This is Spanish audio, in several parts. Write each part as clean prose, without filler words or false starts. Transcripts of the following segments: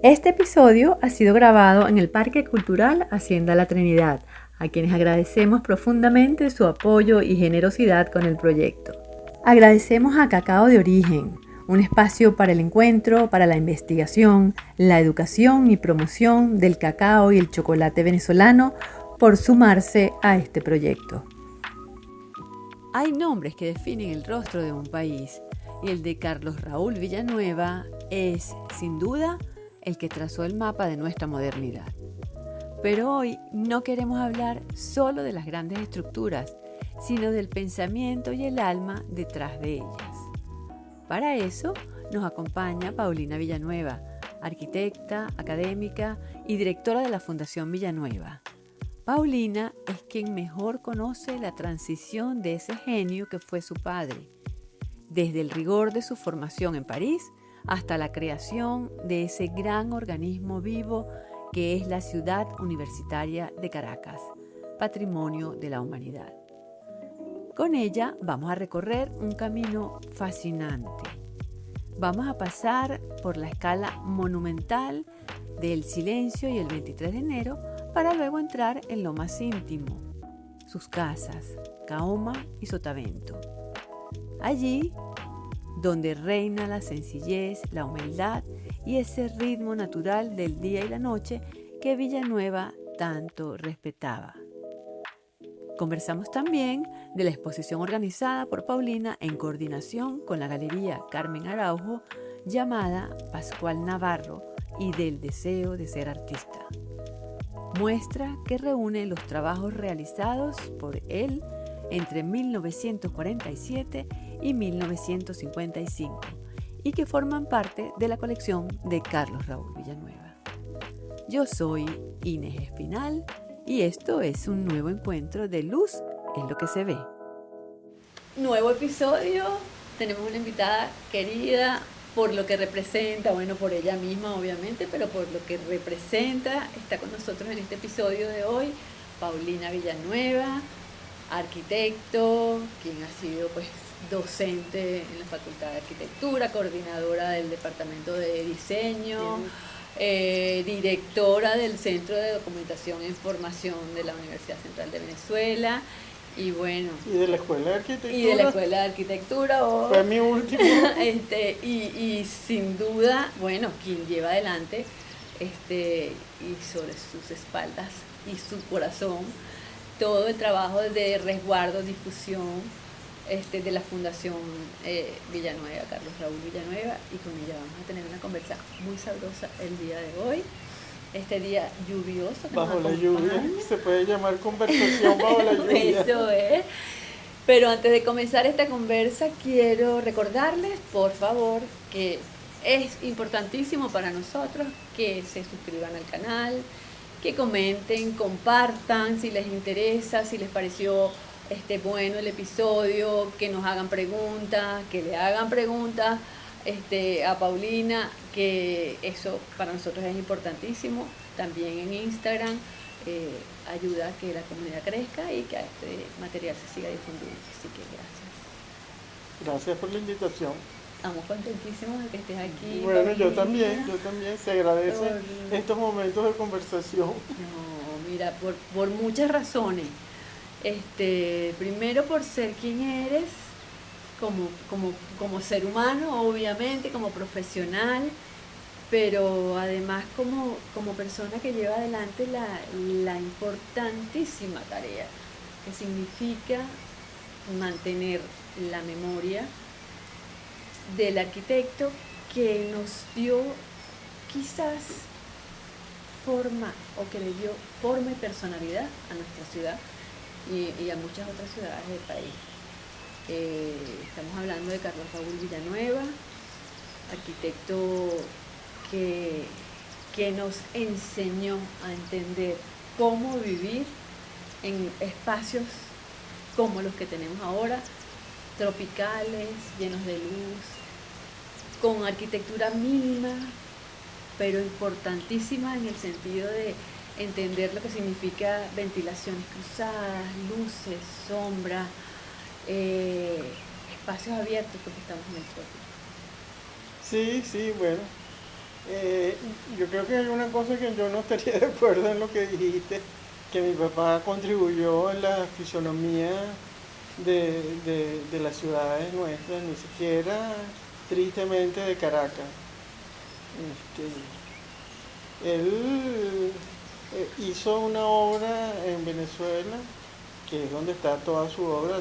Este episodio ha sido grabado en el Parque Cultural Hacienda La Trinidad, a quienes agradecemos profundamente su apoyo y generosidad con el proyecto. Agradecemos a Cacao de Origen, un espacio para el encuentro, para la investigación, la educación y promoción del cacao y el chocolate venezolano, por sumarse a este proyecto. Hay nombres que definen el rostro de un país, y el de Carlos Raúl Villanueva es, sin duda, el que trazó el mapa de nuestra modernidad. Pero hoy no queremos hablar solo de las grandes estructuras, sino del pensamiento y el alma detrás de ellas. Para eso nos acompaña Paulina Villanueva, arquitecta, académica y directora de la Fundación Villanueva. Paulina es quien mejor conoce la transición de ese genio que fue su padre, desde el rigor de su formación en París hasta la creación de ese gran organismo vivo que es la Ciudad Universitaria de Caracas, patrimonio de la humanidad. Con ella vamos a recorrer un camino fascinante. Vamos a pasar por la escala monumental del silencio y el 23 de enero para luego entrar en lo más íntimo, sus casas, Caoma y Sotavento. Allí, donde reina la sencillez, la humildad y ese ritmo natural del día y la noche que Villanueva tanto respetaba. Conversamos también de la exposición organizada por Paulina en coordinación con la Galería Carmen Araujo, llamada Pascual Navarro y del deseo de ser artista. Muestra que reúne los trabajos realizados por él entre 1947 y 1955 y que forman parte de la colección de Carlos Raúl Villanueva. Yo soy Inés Espinal y esto es un nuevo encuentro de Luz en lo que se ve. Nuevo episodio, tenemos una invitada querida por lo que representa, bueno, por ella misma obviamente, pero por lo que representa, está con nosotros en este episodio de hoy Paulina Villanueva, arquitecto, quien ha sido pues docente en la Facultad de Arquitectura, coordinadora del Departamento de Diseño, directora del Centro de Documentación e Información de la Universidad Central de Venezuela y bueno... Y de la Escuela de Arquitectura. Y de la Escuela de Arquitectura. Fue mi último. Y sin duda, bueno, quien lleva adelante y sobre sus espaldas y su corazón todo el trabajo de resguardo, difusión de la Fundación Villanueva, Carlos Raúl Villanueva, y con ella vamos a tener una conversa muy sabrosa el día de hoy, este día lluvioso. Bajo la lluvia, se puede llamar conversación bajo la lluvia. Eso es. Pero antes de comenzar esta conversa, quiero recordarles, por favor, que es importantísimo para nosotros que se suscriban al canal, que comenten, compartan si les interesa, si les pareció bueno el episodio, que nos hagan preguntas, que le hagan preguntas a Paulina, que eso para nosotros es importantísimo. También en Instagram ayuda a que la comunidad crezca y que este material se siga difundiendo. Así que gracias. Gracias por la invitación. Estamos contentísimos de que estés aquí. Bueno, Paulina. yo también, se agradecen estos momentos de conversación. No, mira, por muchas razones. Primero por ser quien eres, como ser humano, obviamente, como profesional, pero además como persona que lleva adelante la importantísima tarea que significa mantener la memoria del arquitecto que nos dio quizás forma o que le dio forma y personalidad a nuestra ciudad y a muchas otras ciudades del país. Estamos hablando de Carlos Raúl Villanueva, arquitecto que nos enseñó a entender cómo vivir en espacios como los que tenemos ahora, tropicales, llenos de luz, con arquitectura mínima, pero importantísima en el sentido de entender lo que significa ventilaciones cruzadas, luces, sombra, espacios abiertos porque estamos en el trópico. Sí, bueno. Eh, yo creo que hay una cosa que yo no estaría de acuerdo en lo que dijiste, que mi papá contribuyó en la fisonomía de las ciudades nuestras, ni siquiera tristemente de Caracas. Él hizo una obra en Venezuela, que es donde está toda su obra,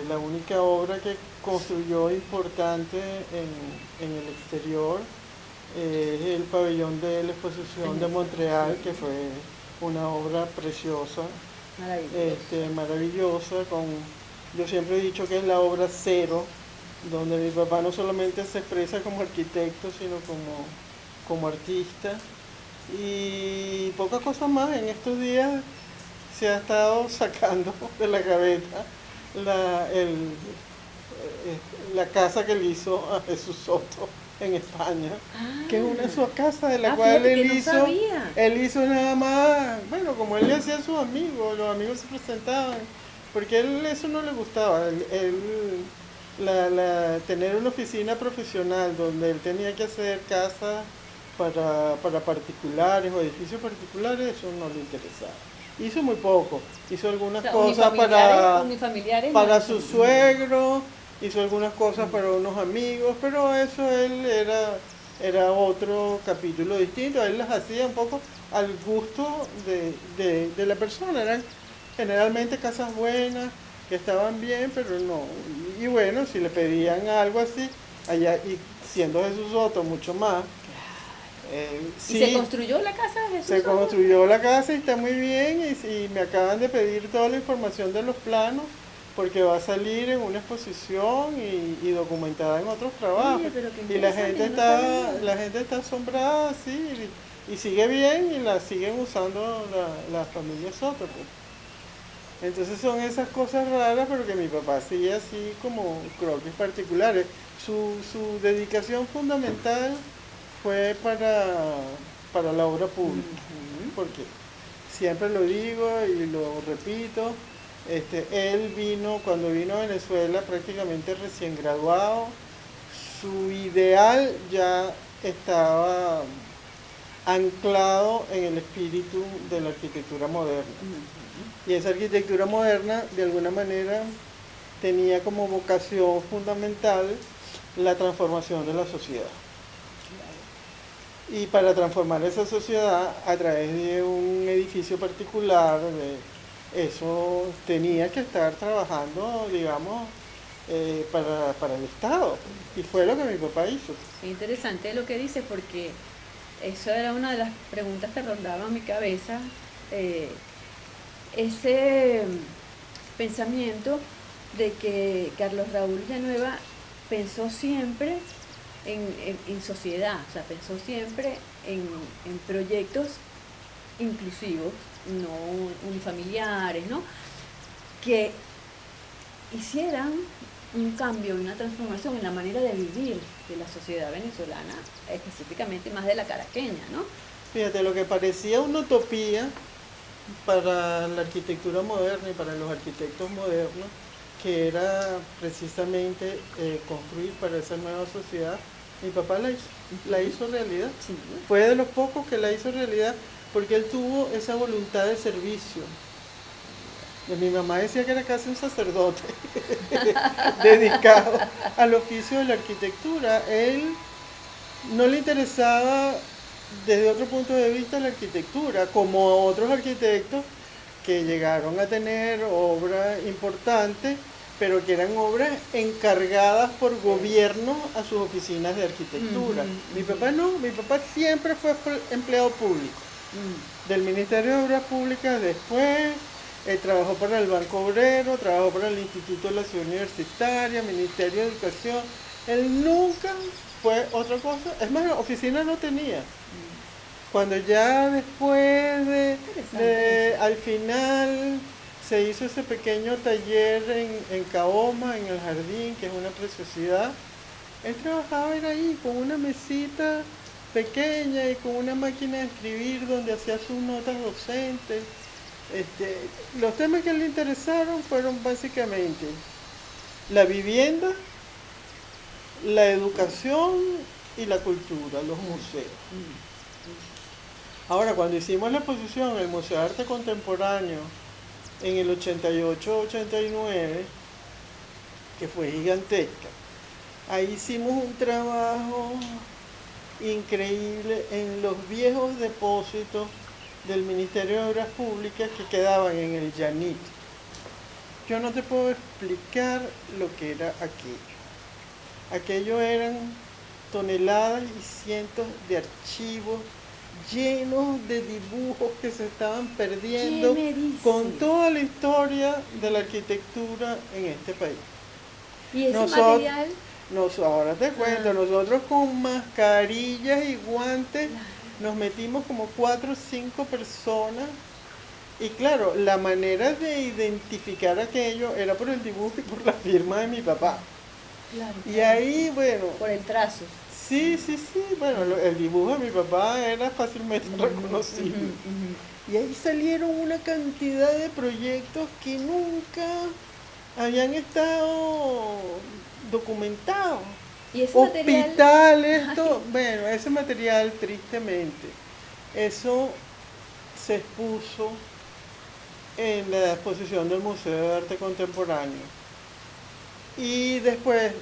la única obra que construyó importante en el exterior es el pabellón de la exposición de Montreal, que fue una obra preciosa, maravillosa, yo siempre he dicho que es la obra cero, donde mi papá no solamente se expresa como arquitecto, sino como artista. Y pocas cosas más. En estos días se ha estado sacando de la gaveta la, el, la casa que le hizo a Jesús Soto en España, que es una de sus casas de la cual fíjate que no sabía. él hizo nada más, bueno, como él le hacía a sus amigos, los amigos se presentaban, porque a él eso no le gustaba, tener una oficina profesional donde él tenía que hacer casas para particulares o edificios particulares, eso no le interesaba. Hizo muy poco, hizo algunas cosas para su suegro, hizo algunas cosas para unos amigos, pero eso era otro capítulo distinto, él las hacía un poco al gusto de la persona, eran generalmente casas buenas, que estaban bien, pero no, y bueno, si le pedían algo así, allá, y siendo Jesús Soto mucho más, ¿Y se construyó la casa de Jesús se Soto? construyó la casa y está muy bien y me acaban de pedir toda la información de los planos porque va a salir en una exposición y documentada en otros trabajos. Oye, pero qué Y interesante, no sabía. la gente está asombrada, sí, y sigue bien y la siguen usando la familia Soto, pues. Entonces son esas cosas raras, pero que mi papá sigue así como croquis particulares. Su dedicación fundamental fue para la obra pública, porque siempre lo digo y lo repito, él vino, cuando vino a Venezuela prácticamente recién graduado, su ideal ya estaba anclado en el espíritu de la arquitectura moderna. Y esa arquitectura moderna, de alguna manera, tenía como vocación fundamental la transformación de la sociedad. Y para transformar esa sociedad a través de un edificio particular, eso tenía que estar trabajando, digamos, para el Estado. Y fue lo que mi papá hizo. Qué interesante lo que dices, porque eso era una de las preguntas que rondaba en mi cabeza. Ese pensamiento de que Carlos Raúl Villanueva pensó siempre en sociedad, o sea, pensó siempre en proyectos inclusivos, no unifamiliares, ¿no? Que hicieran un cambio, una transformación en la manera de vivir de la sociedad venezolana, específicamente más de la caraqueña, ¿no? Fíjate, lo que parecía una utopía para la arquitectura moderna y para los arquitectos modernos, que era precisamente construir para esa nueva sociedad, mi papá la hizo realidad. Sí. Fue de los pocos que la hizo realidad porque él tuvo esa voluntad de servicio. Mi mamá decía que era casi un sacerdote dedicado al oficio de la arquitectura. Él no le interesaba desde otro punto de vista la arquitectura, como otros arquitectos que llegaron a tener obras importantes, pero que eran obras encargadas por gobierno a sus oficinas de arquitectura. Mi papá no, mi papá siempre fue empleado público, del Ministerio de Obras Públicas después. Trabajó para el Banco Obrero, trabajó para el Instituto de la Ciudad Universitaria, Ministerio de Educación. Él nunca fue otra cosa. Es más, oficina no tenía. Cuando ya después al final se hizo ese pequeño taller en Caoma, en el jardín, que es una preciosidad, él trabajaba era ahí con una mesita pequeña y con una máquina de escribir donde hacía sus notas docentes. Los temas que le interesaron fueron básicamente la vivienda, la educación y la cultura, los museos. Ahora, cuando hicimos la exposición en el Museo de Arte Contemporáneo en el 88-89, que fue gigantesca, ahí hicimos un trabajo increíble en los viejos depósitos del Ministerio de Obras Públicas que quedaban en el Llanito. Yo no te puedo explicar lo que era aquello. Aquello eran toneladas y cientos de archivos llenos de dibujos que se estaban perdiendo con toda la historia de la arquitectura en este país. ¿Y ese material? Ahora te cuento, nosotros con mascarillas y guantes nos metimos como 4 o 5 personas. Y claro, la manera de identificar aquello era por el dibujo y por la firma de mi papá. Claro, y ahí, bueno... Por el trazo. Sí, bueno, el dibujo de mi papá era fácilmente reconocible. Y ahí salieron una cantidad de proyectos que nunca habían estado documentados. ¿Y ese hospitales, todo. Bueno, ese material, tristemente, eso se expuso en la exposición del Museo de Arte Contemporáneo. Y después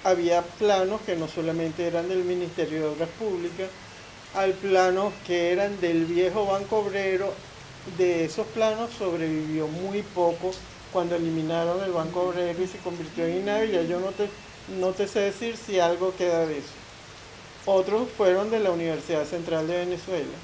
había planos que no solamente eran del Ministerio de Obras Públicas, hay planos que eran del viejo Banco Obrero. De esos planos sobrevivió muy poco cuando eliminaron el Banco Obrero y se convirtió en INAVI. Ya yo no te sé decir si algo queda de eso. Otros fueron de la Universidad Central de Venezuela.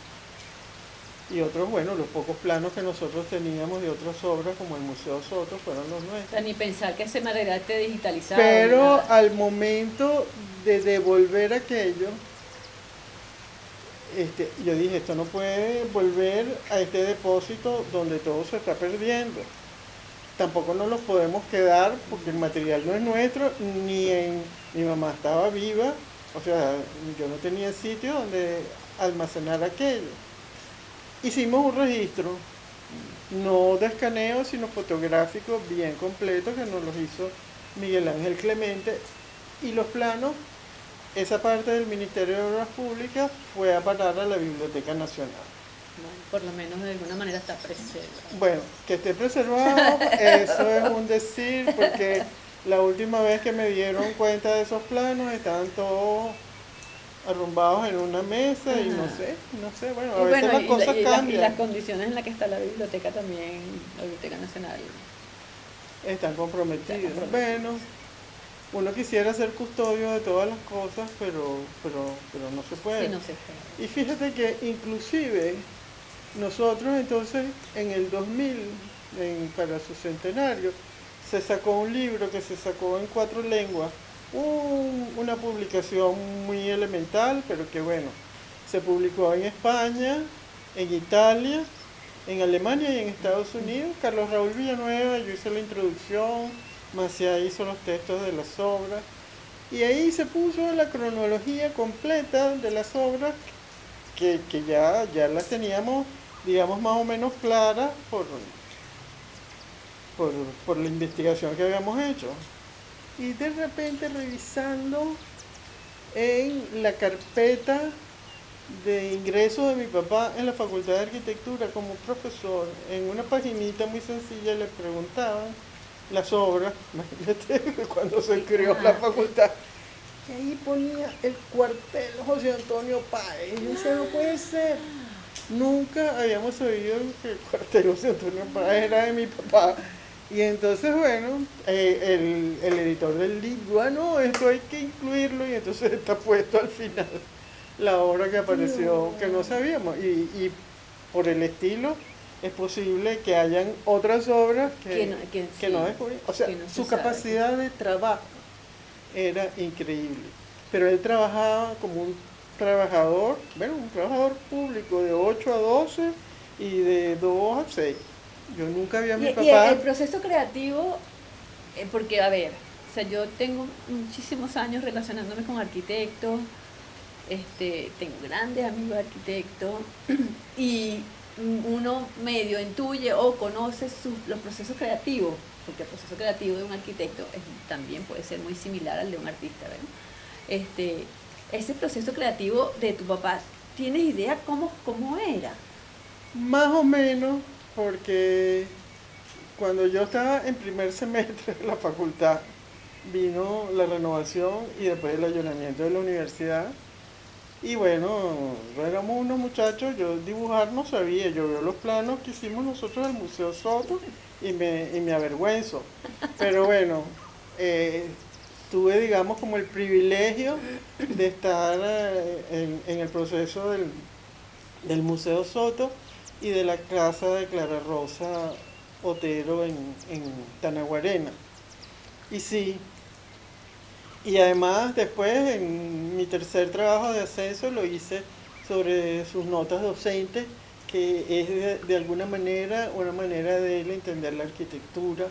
Y otros, bueno, los pocos planos que nosotros teníamos de otras obras, como el Museo Soto, fueron los nuestros. Ni pensar que ese material esté digitalizado. Pero al momento de devolver aquello, yo dije, esto no puede volver a este depósito donde todo se está perdiendo. Tampoco nos los podemos quedar porque el material no es nuestro, mi mamá estaba viva, o sea, yo no tenía sitio donde almacenar aquello. Hicimos un registro, no de escaneo, sino fotográfico bien completo, que nos los hizo Miguel Ángel Clemente, y los planos, esa parte del Ministerio de Obras Públicas fue a parar a la Biblioteca Nacional. Bueno, por lo menos de alguna manera está preservado. Bueno, que esté preservado, eso es un decir, porque la última vez que me dieron cuenta de esos planos estaban todos arrumbados en una mesa. Y no sé, bueno, a veces las cosas cambian. Y las condiciones en las que está la biblioteca también, la Biblioteca Nacional. Están comprometidas. Bueno, uno quisiera ser custodio de todas las cosas, pero no se puede. Sí, no se puede. Y fíjate que inclusive nosotros entonces en el 2000, para su centenario, se sacó un libro que se sacó en 4 lenguas, una publicación muy elemental, pero que bueno, se publicó en España, en Italia, en Alemania y en Estados Unidos. Carlos Raúl Villanueva, yo hice la introducción, Maciá hizo los textos de las obras, y ahí se puso la cronología completa de las obras que ya las teníamos, digamos, más o menos claras por la investigación que habíamos hecho. Y de repente, revisando en la carpeta de ingreso de mi papá en la Facultad de Arquitectura como profesor, en una paginita muy sencilla le preguntaban las obras, imagínate cuando se creó la facultad, y ahí ponía el cuartel José Antonio Páez. Y yo decía, no puede ser. Nunca habíamos sabido que el cuartel José Antonio Páez era de mi papá. Y entonces, bueno, el editor del libro, no, esto hay que incluirlo, y entonces está puesto al final la obra que apareció, que no sabíamos. Y por el estilo, es posible que hayan otras obras que no descubrí. O sea, su capacidad de trabajo era increíble. Pero él trabajaba como un trabajador público de 8 a 12 y de 2 a 6. Yo nunca había mi papá. Y el proceso creativo, porque a ver, o sea, yo tengo muchísimos años relacionándome con arquitectos, tengo grandes amigos arquitectos, y uno medio intuye o conoce los procesos creativos, porque el proceso creativo de un arquitecto también puede ser muy similar al de un artista, ¿verdad? ese proceso creativo de tu papá, ¿tienes idea cómo era? Más o menos, porque cuando yo estaba en primer semestre de la facultad, vino la renovación y después el allanamiento de la universidad. Y bueno, éramos unos muchachos, yo dibujar no sabía, yo veo los planos que hicimos nosotros del Museo Soto y me avergüenzo. Pero bueno, eh, tuve, digamos, como el privilegio de estar en el proceso del Museo Soto y de la casa de Clara Rosa Otero en Tanaguarena. Y sí, y además después en mi tercer trabajo de ascenso lo hice sobre sus notas docentes, que es de alguna manera una manera de él entender la arquitectura.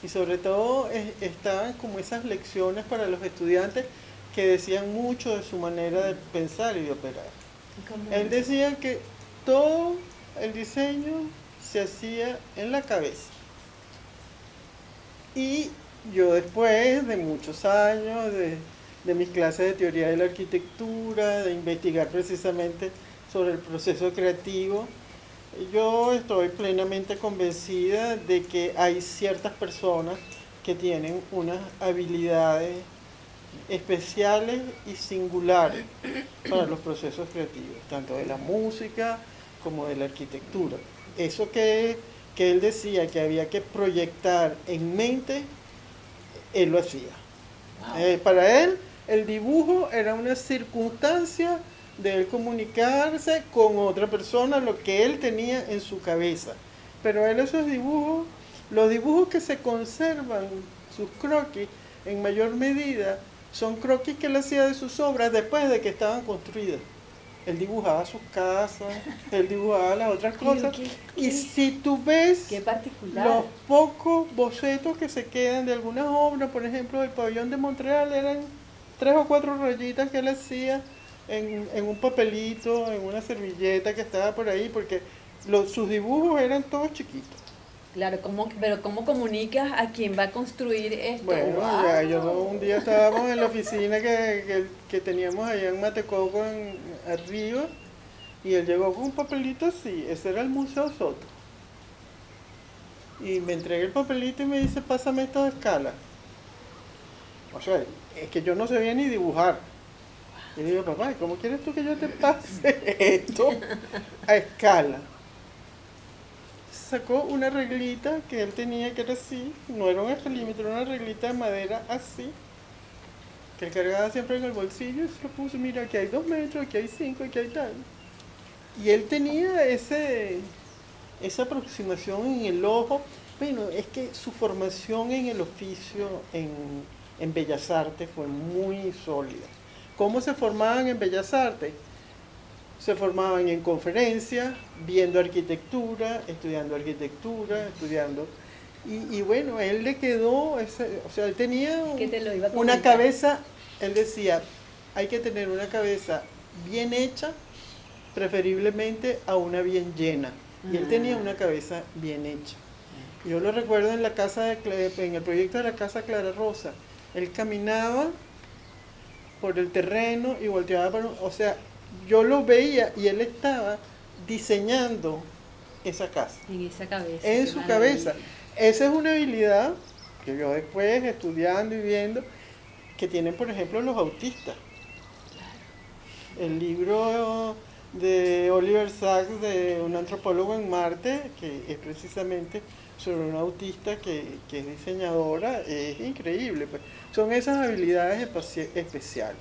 Y sobre todo estaban como esas lecciones para los estudiantes que decían mucho de su manera de pensar y de operar. Él decía que todo el diseño se hacía en la cabeza. Y yo después de muchos años de mis clases de teoría de la arquitectura, de investigar precisamente sobre el proceso creativo, yo estoy plenamente convencida de que hay ciertas personas que tienen unas habilidades especiales y singulares para los procesos creativos, tanto de la música como de la arquitectura. Eso que él decía que había que proyectar en mente, él lo hacía. Wow. Para él, el dibujo era una circunstancia de él comunicarse con otra persona, lo que él tenía en su cabeza. Pero él esos dibujos, los dibujos que se conservan, sus croquis, en mayor medida, son croquis que él hacía de sus obras después de que estaban construidas. Él dibujaba sus casas, él dibujaba las otras cosas. Y si tú ves los pocos bocetos que se quedan de algunas obras, por ejemplo, el pabellón de Montreal, eran 3 o 4 rayitas que él hacía en un papelito, en una servilleta que estaba por ahí, porque sus dibujos eran todos chiquitos. Claro, pero ¿cómo comunicas a quien va a construir esto? Bueno, wow. Ya, yo un día estábamos en la oficina que teníamos allá en Matecoco, arriba, y él llegó con un papelito así, ese era el Museo Soto. Y me entrega el papelito y me dice, pásame esto a escala. O sea, es que yo no sabía ni dibujar. Y le digo, papá, ¿cómo quieres tú que yo te pase esto a escala? Sacó una reglita que él tenía que era así, no era un escalímetro, era una reglita de madera así, que él cargaba siempre en el bolsillo y se lo puso, mira, aquí hay 2 metros, aquí hay 5, aquí hay tal. Y él tenía esa aproximación en el ojo. Bueno, es que su formación en el oficio, en Bellas Artes, fue muy sólida. ¿Cómo se formaban en Bellas Artes? Se formaban en conferencias, viendo arquitectura, estudiando. Y bueno, él le quedó, o sea, él tenía una cabeza, él decía, hay que tener una cabeza bien hecha, preferiblemente a una bien llena. Y él tenía una cabeza bien hecha. Yo lo recuerdo en el proyecto de la casa Clara Rosa. Él caminaba por el terreno y volteaba o sea, yo lo veía y él estaba diseñando esa casa. En esa cabeza. En su cabeza. Esa es una habilidad que yo después, estudiando y viendo, que tienen, por ejemplo, los autistas. Claro. El libro de Oliver Sacks, de un antropólogo en Marte, que es precisamente sobre una autista que es diseñadora, es increíble. Pues. Son esas habilidades especiales.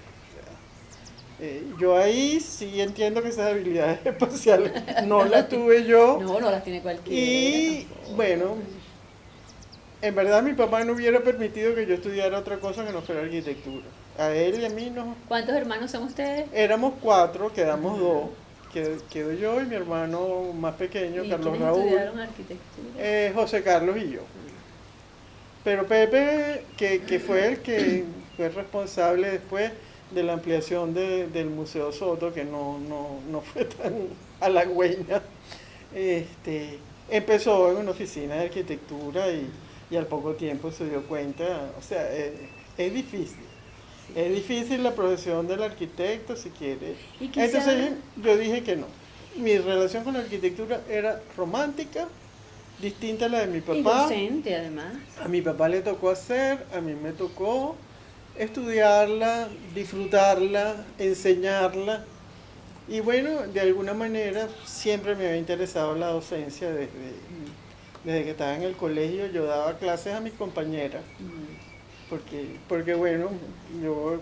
Yo ahí sí entiendo que esas habilidades espaciales no las tuve yo. No las tiene cualquiera. Y bueno, en verdad mi papá no hubiera permitido que yo estudiara otra cosa que no fuera arquitectura. A él y a mí no. ¿Cuántos hermanos son ustedes? Éramos 4, quedamos 2. Quedo yo y mi hermano más pequeño, Carlos Raúl. ¿Estudiaron arquitectura? José Carlos y yo. Pero Pepe, que fue el que fue responsable después de la ampliación del Museo Soto, que no fue tan halagüeña, empezó en una oficina de arquitectura y al poco tiempo se dio cuenta, o sea, es difícil. Es difícil la profesión del arquitecto si quiere. Y quizá- Entonces yo dije que no. Mi relación con la arquitectura era romántica, distinta a la de mi Y papá. docente, además. A mi papá le tocó hacer, a mí me tocó estudiarla, disfrutarla, enseñarla. Y bueno, de alguna manera siempre me había interesado la docencia desde que estaba en el colegio. Yo daba clases a mis compañeras, porque bueno, yo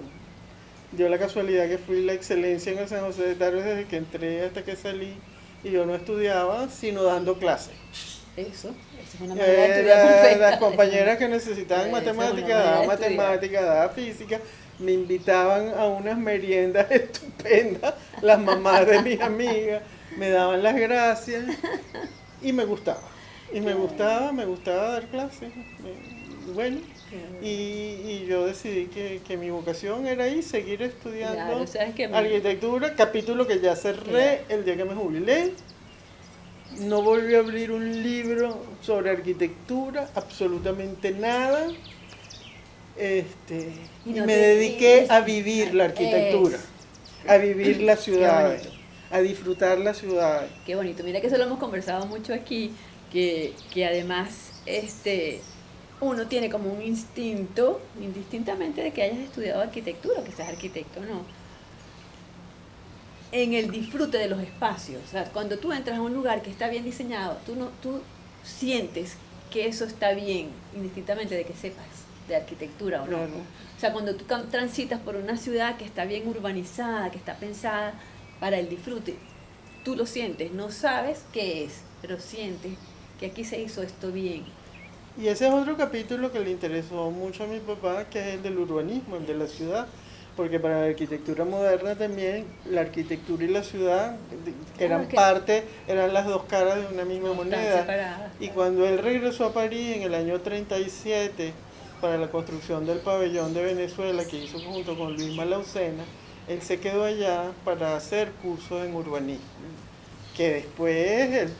dio la casualidad que fui la excelencia en el San José de Taro desde que entré hasta que salí, y yo no estudiaba sino dando clases. Eso es una manera de estudiar perfecta. Las compañeras que necesitaban Esa es una matemática, manera daba de estudiar. matemática, daba física, me invitaban a unas meriendas estupendas, las mamás de mis amigas, me daban las gracias y me gustaba. Y me gustaba dar clases. Bueno, y yo decidí que mi vocación era ahí, seguir estudiando Claro, sabes que arquitectura, capítulo que ya cerré el día que me jubilé. No volví a abrir un libro sobre arquitectura, absolutamente nada. Y Y no me te- dediqué y- a vivir la arquitectura, a vivir las Qué ciudades, bonito. a disfrutar las ciudades. Qué bonito. Mira que eso lo hemos conversado mucho aquí, que además uno tiene como un instinto, indistintamente de que hayas estudiado arquitectura, que seas arquitecto o no, en el disfrute de los espacios. O sea, cuando tú entras a un lugar que está bien diseñado, tú sientes que eso está bien, indistintamente de que sepas de arquitectura o no. Claro. O sea, cuando tú transitas por una ciudad que está bien urbanizada, que está pensada para el disfrute, tú lo sientes, no sabes qué es, pero sientes que aquí se hizo esto bien. Y ese es otro capítulo que le interesó mucho a mi papá, que es el del urbanismo, el de la ciudad. Porque para la arquitectura moderna también, la arquitectura y la ciudad eran eran las dos caras de una misma No están moneda. separadas. Y cuando él regresó a París en el año 37 para la construcción del pabellón de Venezuela que hizo junto con Luis Malaucena, él se quedó allá para hacer cursos en urbanismo. Que después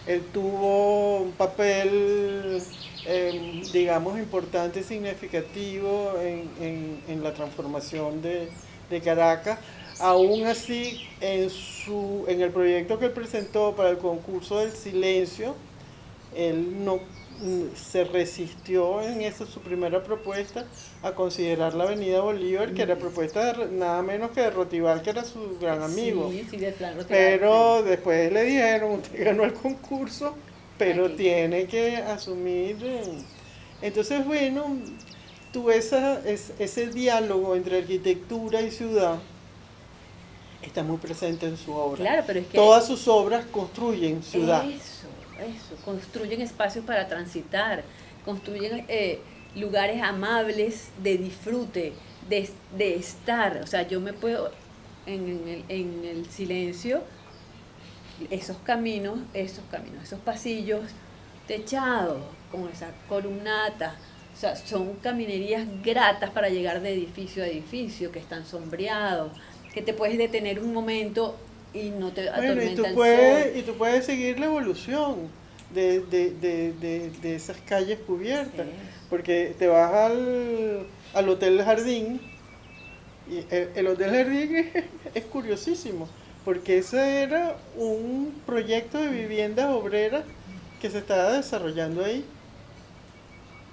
él tuvo un papel, digamos, importante, significativo en la transformación de Caracas. Aún así, en el proyecto que él presentó para el concurso del silencio, él no se resistió en esa su primera propuesta a considerar la Avenida Bolívar, que era propuesta nada menos que de Rotival, que era su gran amigo. Sí, sí, del plan Rotival. Pero después le dijeron, usted ganó el concurso, pero Aquí. tiene que asumir. Entonces, bueno, ese diálogo entre arquitectura y ciudad está muy presente en su obra. Claro, pero es que Todas sus obras construyen ciudad. Eso, construyen espacios para transitar, construyen lugares amables de disfrute, de estar. O sea, yo me puedo, en el silencio, esos pasillos techados, con esa columnata. O sea, son caminerías gratas para llegar de edificio a edificio, que están sombreados, que te puedes detener un momento y no te Bueno, atormenta el sol. y tú puedes seguir la evolución de esas calles cubiertas, porque te vas al Hotel Jardín, y el Hotel Jardín es curiosísimo, porque ese era un proyecto de viviendas obreras que se estaba desarrollando ahí.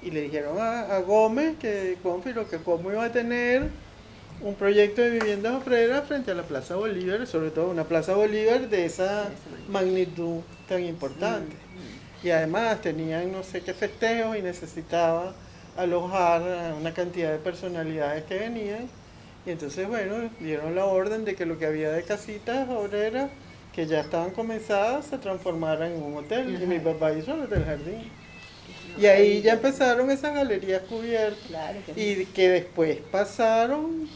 Y le dijeron a Gómez que cómo iba a tener un proyecto de viviendas obreras frente a la Plaza Bolívar, sobre todo una Plaza Bolívar de esa magnitud tan importante. Y además tenían no sé qué festejos y necesitaba alojar a una cantidad de personalidades que venían. Y entonces, bueno, dieron la orden de que lo que había de casitas obreras que ya estaban comenzadas se transformaran en un hotel. Y mi papá hizo el Hotel Jardín. Y ahí ya empezaron esas galerías cubiertas. Claro que Y que después pasaron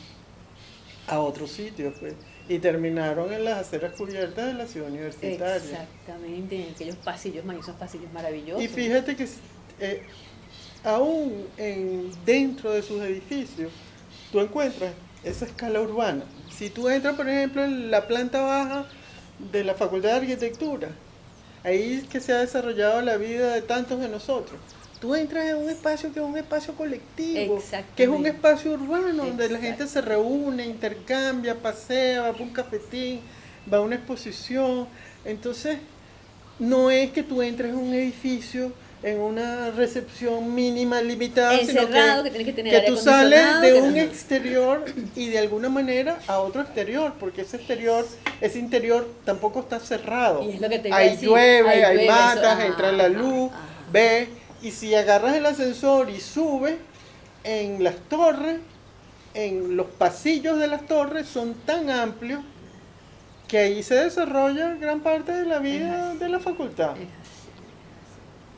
a otros sitios, pues, y terminaron en las aceras cubiertas de la ciudad universitaria. exactamente, en aquellos pasillos, esos pasillos maravillosos. Y fíjate que aún dentro de sus edificios, tú encuentras esa escala urbana. Si tú entras, por ejemplo, en la planta baja de la Facultad de Arquitectura, ahí es que se ha desarrollado la vida de tantos de nosotros. tú entras en un espacio que es un espacio colectivo, Exactamente. que es un espacio urbano donde la gente Exacto. se reúne, intercambia, pasea, va a un cafetín, va a una exposición. Entonces, no es que tú entres en un edificio en una recepción mínima, limitada, Encerrado, que tienes que tener que aire tú sales acondicionado, de que un no. exterior y de alguna manera a otro exterior, porque ese interior tampoco está cerrado. Y es lo que te iba a Ahí decir, llueve, hay eso, matas, entra la ajá, luz, ajá. ves, y si agarras el ascensor y subes en las torres, en los pasillos de las torres son tan amplios que ahí se desarrolla gran parte de la Es vida así, de la facultad. es así, es así.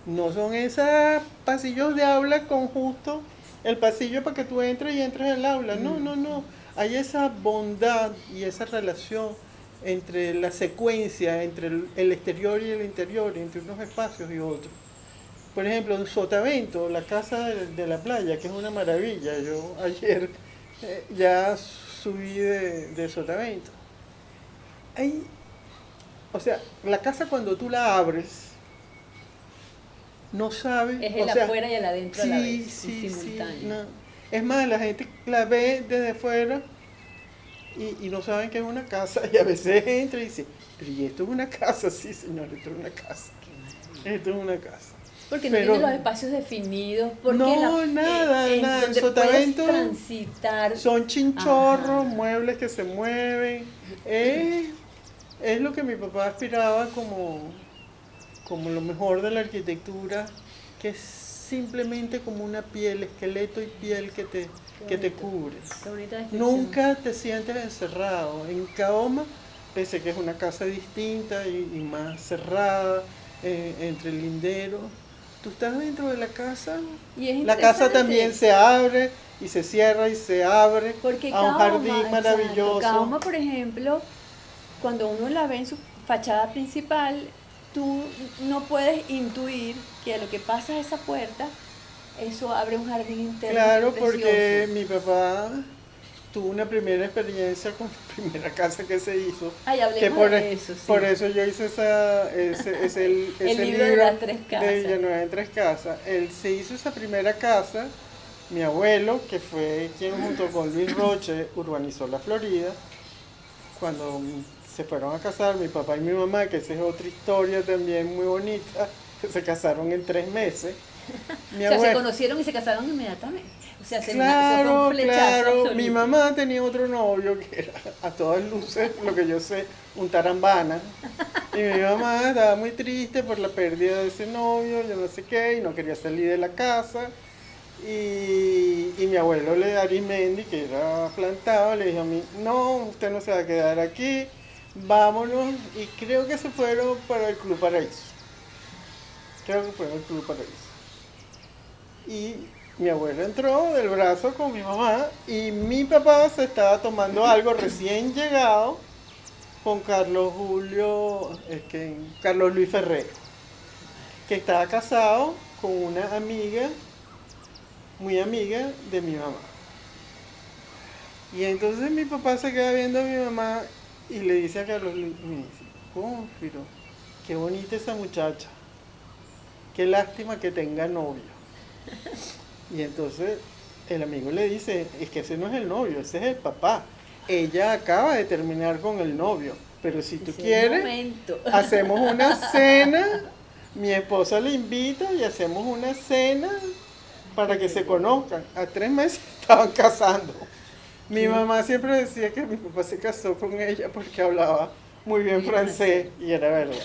No son esos pasillos de aula con justo el pasillo para que tú entres y entres al aula. No, no, no. Hay esa bondad y esa relación entre la secuencia, entre el exterior y el interior, entre unos espacios y otros. Por ejemplo, en Sotavento, la casa de la playa, que es una maravilla. Yo ayer ya subí de Sotavento. Hay, o sea, la casa cuando tú la abres, no sabe, Es o el sea, afuera y el adentro a la sí, vez, en sí, sí, simultáneo. no. Es más, la gente la ve desde fuera y no saben que es una casa y a veces entra y dice, pero ¿y esto es una casa? Sí, señor, esto es una casa, Qué maravilla. esto es una casa. Porque no Pero tiene los espacios definidos, porque no, nada, en nada, en donde puedes Sotavento transitar. son chinchorros, Ajá. muebles que se mueven, es lo que mi papá aspiraba como lo mejor de la arquitectura, que es simplemente como una piel, esqueleto y piel que te cubre. Qué bonita descripción. Nunca te sientes encerrado. En Kaoma, pese a que es una casa distinta y más cerrada, entre linderos, tú estás dentro de la casa, Y es la casa también interesante, se abre y se cierra y se abre porque a un jardín Kaoma, exacto, maravilloso. Kaoma, por ejemplo, cuando uno la ve en su fachada principal, tú no puedes intuir que a lo que pasa a esa puerta, eso abre un jardín interno Claro, muy porque precioso. mi papá tuvo una primera experiencia con la primera casa que se hizo, Ay, que hablemos de eso, sí. por eso yo hice ese El libro de las tres de casas. Villanueva en tres casas. Él se hizo esa primera casa, mi abuelo, que fue quien junto con Luis Roche urbanizó la Florida, cuando se fueron a casar mi papá y mi mamá, que esa es otra historia también muy bonita, que se casaron en 3 meses. Mi O sea, se abuelo, conocieron y se casaron inmediatamente. O sea, eso fue claro, un flechazo claro. absoluto. Mi mamá tenía otro novio que era a todas luces, lo que yo sé, un tarambana. Y mi mamá estaba muy triste por la pérdida de ese novio, yo no sé qué, y no quería salir de la casa. Y mi abuelo Arismendi, que era plantado, le dijo a mí, no, usted no se va a quedar aquí, vámonos. Y creo que se fueron para el Club Paraíso. Creo que fueron al Club Paraíso. Y mi abuelo entró del brazo con mi mamá y mi papá se estaba tomando algo recién llegado con Carlos Luis Ferrer, que estaba casado con una amiga, muy amiga de mi mamá. Y entonces mi papá se queda viendo a mi mamá y le dice a Carlos Luis, y me dice, Cónfiro, qué bonita esa muchacha, qué lástima que tenga novio. Y entonces el amigo le dice, es que ese no es el novio, ese es el papá. Ella acaba de terminar con el novio, pero si tú Ese quieres, momento. hacemos una cena, mi esposa le invita y hacemos una cena para que se conozcan. A 3 meses estaban casando. Mi mamá siempre decía que mi papá se casó con ella porque hablaba muy bien Bien francés y era verdad.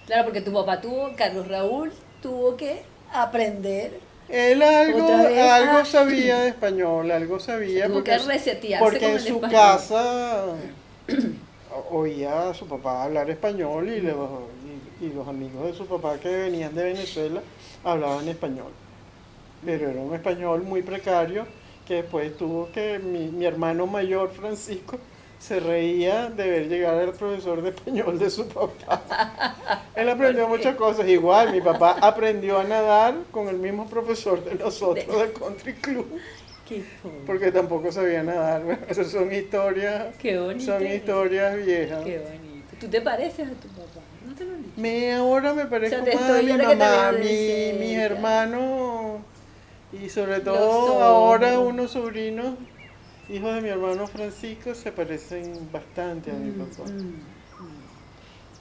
Claro, porque tu papá Carlos Raúl tuvo que aprender Él otra vez. algo sabía de español, algo sabía Tuvo que resetearse porque con en el su español. casa oía a su papá hablar español y los amigos de su papá que venían de Venezuela hablaban español. Pero era un español muy precario que después tuvo que, mi hermano mayor Francisco se reía de ver llegar al profesor de español de su papá. Él aprendió muchas cosas. Igual, mi papá aprendió a nadar con el mismo profesor de nosotros del country club, Qué joven. porque tampoco sabía nadar. Bueno, esas son Qué bonito. historias viejas. Qué bonito. ¿Tú te pareces a tu papá? ¿No te lo han dicho? Ahora me parezco O sea, te más a estoy mi ahora que te mamá, veo de mis cerca. hermanos y sobre Los todo ahora ojos. unos sobrinos, hijos de mi hermano Francisco, se parecen bastante a mi Mm, papá. mm,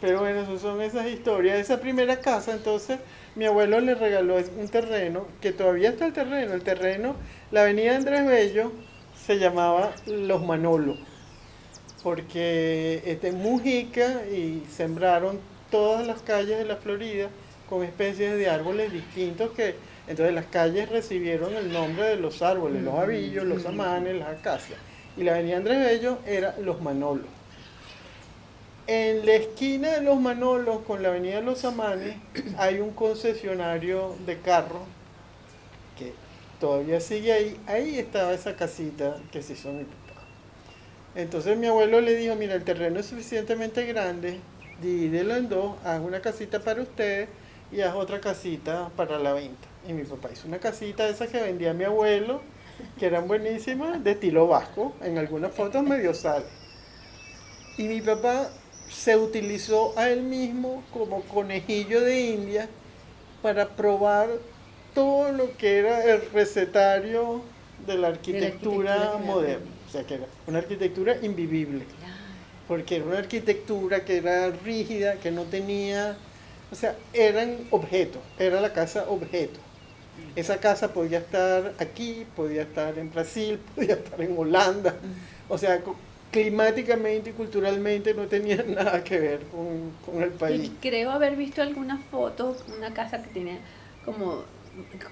Pero bueno, son esas historias. Esa primera casa, entonces, mi abuelo le regaló un terreno, que todavía está el terreno, la avenida Andrés Bello se llamaba Los Manolos, porque en Mujica y sembraron todas las calles de la Florida con especies de árboles distintos que entonces las calles recibieron el nombre de los árboles, los abillos, los amanes, las acacias. Y la avenida Andrés Bello era Los Manolos. En la esquina de Los Manolos con la avenida Los Amanes hay un concesionario de carros que todavía sigue ahí. Ahí estaba esa casita que se hizo mi papá. Entonces mi abuelo le dijo, mira, el terreno es suficientemente grande, divídelo en dos, haz una casita para ustedes y haz otra casita para la venta. Y mi papá hizo una casita esa que vendía mi abuelo, que eran buenísimas, de estilo vasco, en algunas fotos medio sale. Y mi papá se utilizó a él mismo como conejillo de India para probar todo lo que era el recetario de la arquitectura moderna. O sea, que era una arquitectura invivible. Porque era una arquitectura que era rígida, que no tenía... O sea, eran objetos, era la casa objeto. Esa casa podía estar aquí, podía estar en Brasil, podía estar en Holanda. O sea, climáticamente y culturalmente no tenía nada que ver con el país. Y creo haber visto algunas fotos, una casa que tiene como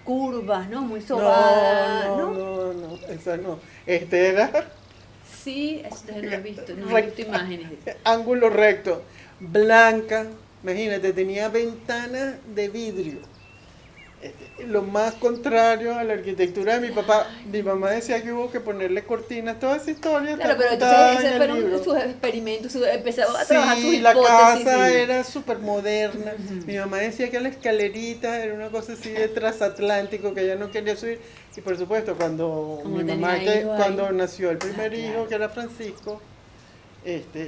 curvas, ¿no? Muy sobada, No, esa no. Este era Sí, eso no he visto, no he visto imágenes. ángulo recto, blanca, imagínate, tenía ventanas de vidrio. Lo más contrario a la arquitectura de mi papá. Mi mamá decía que hubo que ponerle cortinas, toda esa historia Claro, está pero contada entonces en esos el fueron libro. sus experimentos, empezó a trabajar sus Sí, la hipótesis. casa Sí. era súper moderna. Mi mamá decía que la escalerita era una cosa así de transatlántico que ella no quería subir. Y por supuesto, cuando Como mi tenía mamá, hijos cuando ahí. nació el primer Claro. hijo, que era Francisco,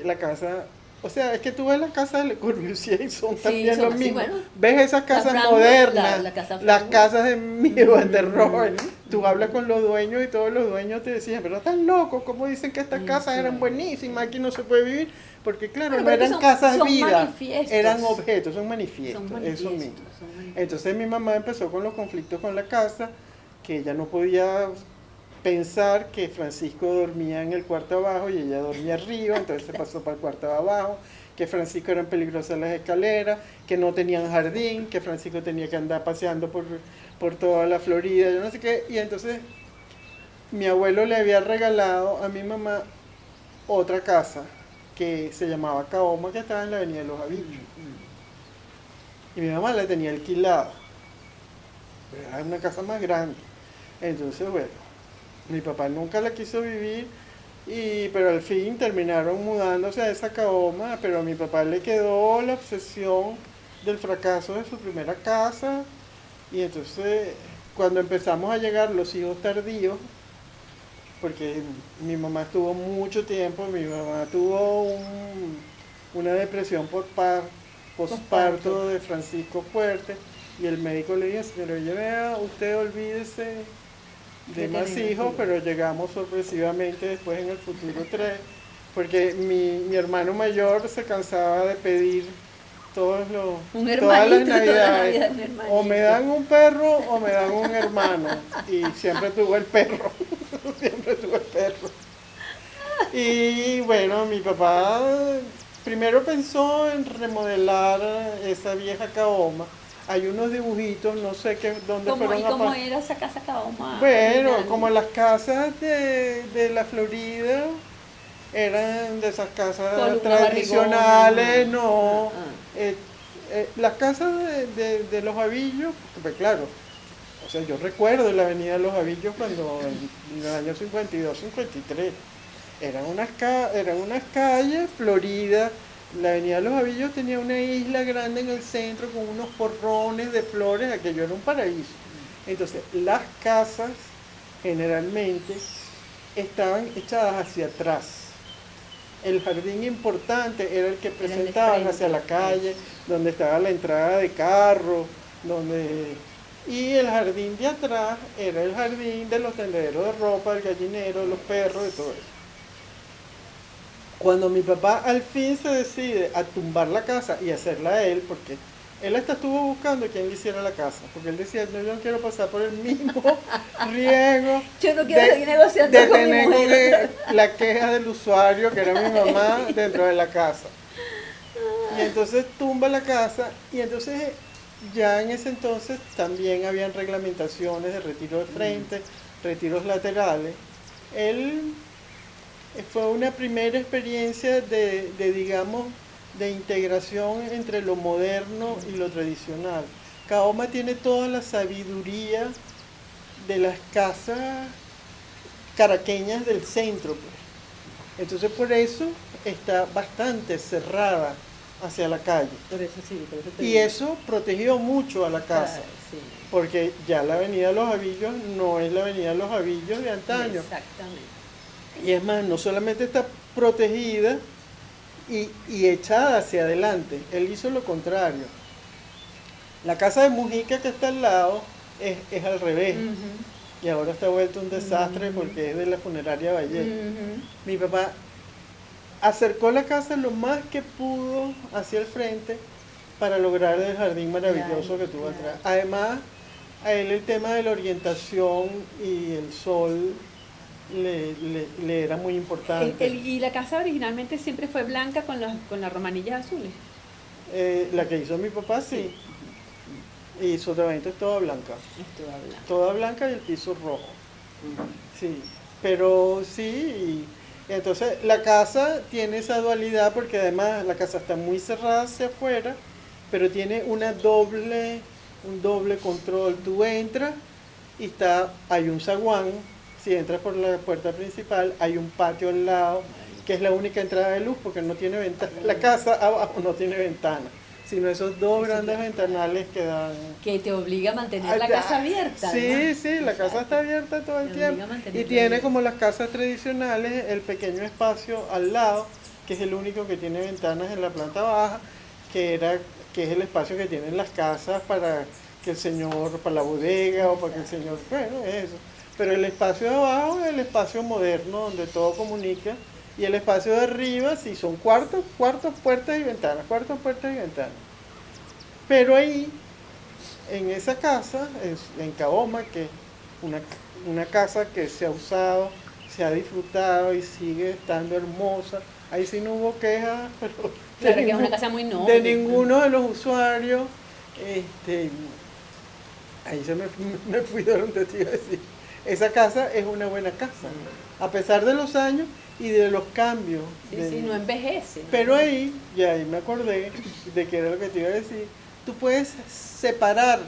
la casa, o sea, es que tú ves las casas de Le Corbusier y son Sí, también son lo así, mismo. bueno. Ves esas casas Frankfurt, modernas, la casa las Frankfurt. casas de Mies van der Rohe. Tú hablas con los dueños y todos los dueños te decían, pero están locos, ¿cómo dicen que estas casas eran buenísimas, aquí no se puede vivir? Porque claro, Bueno, no pero es que eran casas son vida, manifiestos. eran objetos, son manifiestos, Son eso manifiestos, mismo. son manifiestos. Entonces mi mamá empezó con los conflictos con la casa, que ella no podía pensar que Francisco dormía en el cuarto abajo y ella dormía arriba, entonces se pasó para el cuarto de abajo, que Francisco eran peligrosas las escaleras, que no tenían jardín, que Francisco tenía que andar paseando por toda la Florida, yo no sé qué, y entonces mi abuelo le había regalado a mi mamá otra casa que se llamaba Caoma, que estaba en la avenida de los Avillos, y mi mamá la tenía alquilada, era una casa más grande, entonces bueno, mi papá nunca la quiso vivir, pero al fin terminaron mudándose a esa Caoma, pero a mi papá le quedó la obsesión del fracaso de su primera casa. Y entonces cuando empezamos a llegar los hijos tardíos, porque mi mamá estuvo mucho tiempo, mi mamá tuvo una depresión posparto de Francisco fuerte, y el médico le dijo, señor, oye, vea, usted olvídese de más hijos, pero llegamos sorpresivamente después en el futuro 3, porque mi hermano mayor se cansaba de pedir todas las navidades, o me dan un perro o me dan un hermano, y siempre tuvo el perro, siempre tuvo el perro. Y bueno, mi papá primero pensó en remodelar esa vieja Caoma. Hay unos dibujitos, no sé dónde fueron ¿Y cómo era esa casa Caoma? Bueno, como las casas de la Florida eran de esas casas tradicionales, no. Las casas de Los Avillos, pues claro, o sea, yo recuerdo la avenida de Los Avillos cuando en el año 52, 53, eran unas calles floridas. La avenida de Los Avillos tenía una isla grande en el centro con unos porrones de flores, aquello era un paraíso. Entonces, las casas generalmente estaban echadas hacia atrás. el jardín importante era el que Era el de presentaban frente, hacia la calle, donde estaba la entrada de carro, y el jardín de atrás era el jardín de los tendederos de ropa, el gallinero, los perros y todo eso. Cuando mi papá al fin se decide a tumbar la casa y hacerla a él, porque él hasta estuvo buscando quien le hiciera la casa, porque él decía, no, yo no quiero pasar por el mismo riesgo Yo no quiero seguir negociando de con mi tener mujer. la queja del usuario, que era mi mamá, dentro de la casa. Y entonces tumba la casa, y entonces ya en ese entonces también habían reglamentaciones de retiro de frente, retiros laterales. Él fue una primera experiencia digamos, de integración entre lo moderno y lo tradicional. Caoma tiene toda la sabiduría de las casas caraqueñas del centro, pues. Entonces por eso está bastante cerrada hacia la calle. Por eso sí, por eso te Y digo. eso protegió mucho a la casa, Claro, sí. porque ya la avenida de los Avillos no es la avenida de los Avillos de antaño. Exactamente. Y es más, no solamente está protegida y echada hacia adelante, él hizo lo contrario. La casa de Mujica que está al lado es al revés, y ahora está vuelto un desastre porque es de la funeraria Valle. Mi papá acercó la casa lo más que pudo hacia el frente para lograr el jardín maravilloso que tuvo atrás. Además, a él el tema de la orientación y el sol le era muy importante. Y la casa originalmente siempre fue blanca con las romanillas azules. La que hizo mi papá, sí. Y su tratamiento es toda blanca. Es toda blanca. Toda blanca y el piso rojo. Sí, pero sí, y entonces la casa tiene esa dualidad porque además la casa está muy cerrada hacia afuera, pero tiene un doble control. Tú entras y hay un zaguán, si entras por la puerta principal, hay un patio al lado, que es la única entrada de luz porque no tiene ventana. La casa abajo no tiene ventana, sino esos dos grandes ventanales que dan... Que te obliga a mantener la casa abierta. Sí, ¿no? sí, la casa está abierta todo el Te tiempo. obliga a mantenerla Y tiene abierta. como las casas tradicionales el pequeño espacio al lado, que es el único que tiene ventanas en la planta baja, que es el espacio que tienen las casas para que el señor, para la bodega o para que el señor, bueno, eso. Pero el espacio de abajo es el espacio moderno donde todo comunica. Y el espacio de arriba sí son cuartos, puertas y ventanas, cuartos, puertas y ventanas. Pero ahí, en esa casa, en Caoma, que es una casa que se ha usado, se ha disfrutado y sigue estando hermosa, ahí sí no hubo quejas, pero Claro que es una casa muy noble. de ninguno de los usuarios. Ahí me fui de donde te iba a decir. Esa casa es una buena casa, a pesar de los años y de los cambios. Sí, no envejece. ¿no? Pero ahí me acordé de que era lo que te iba a decir. Tú puedes separar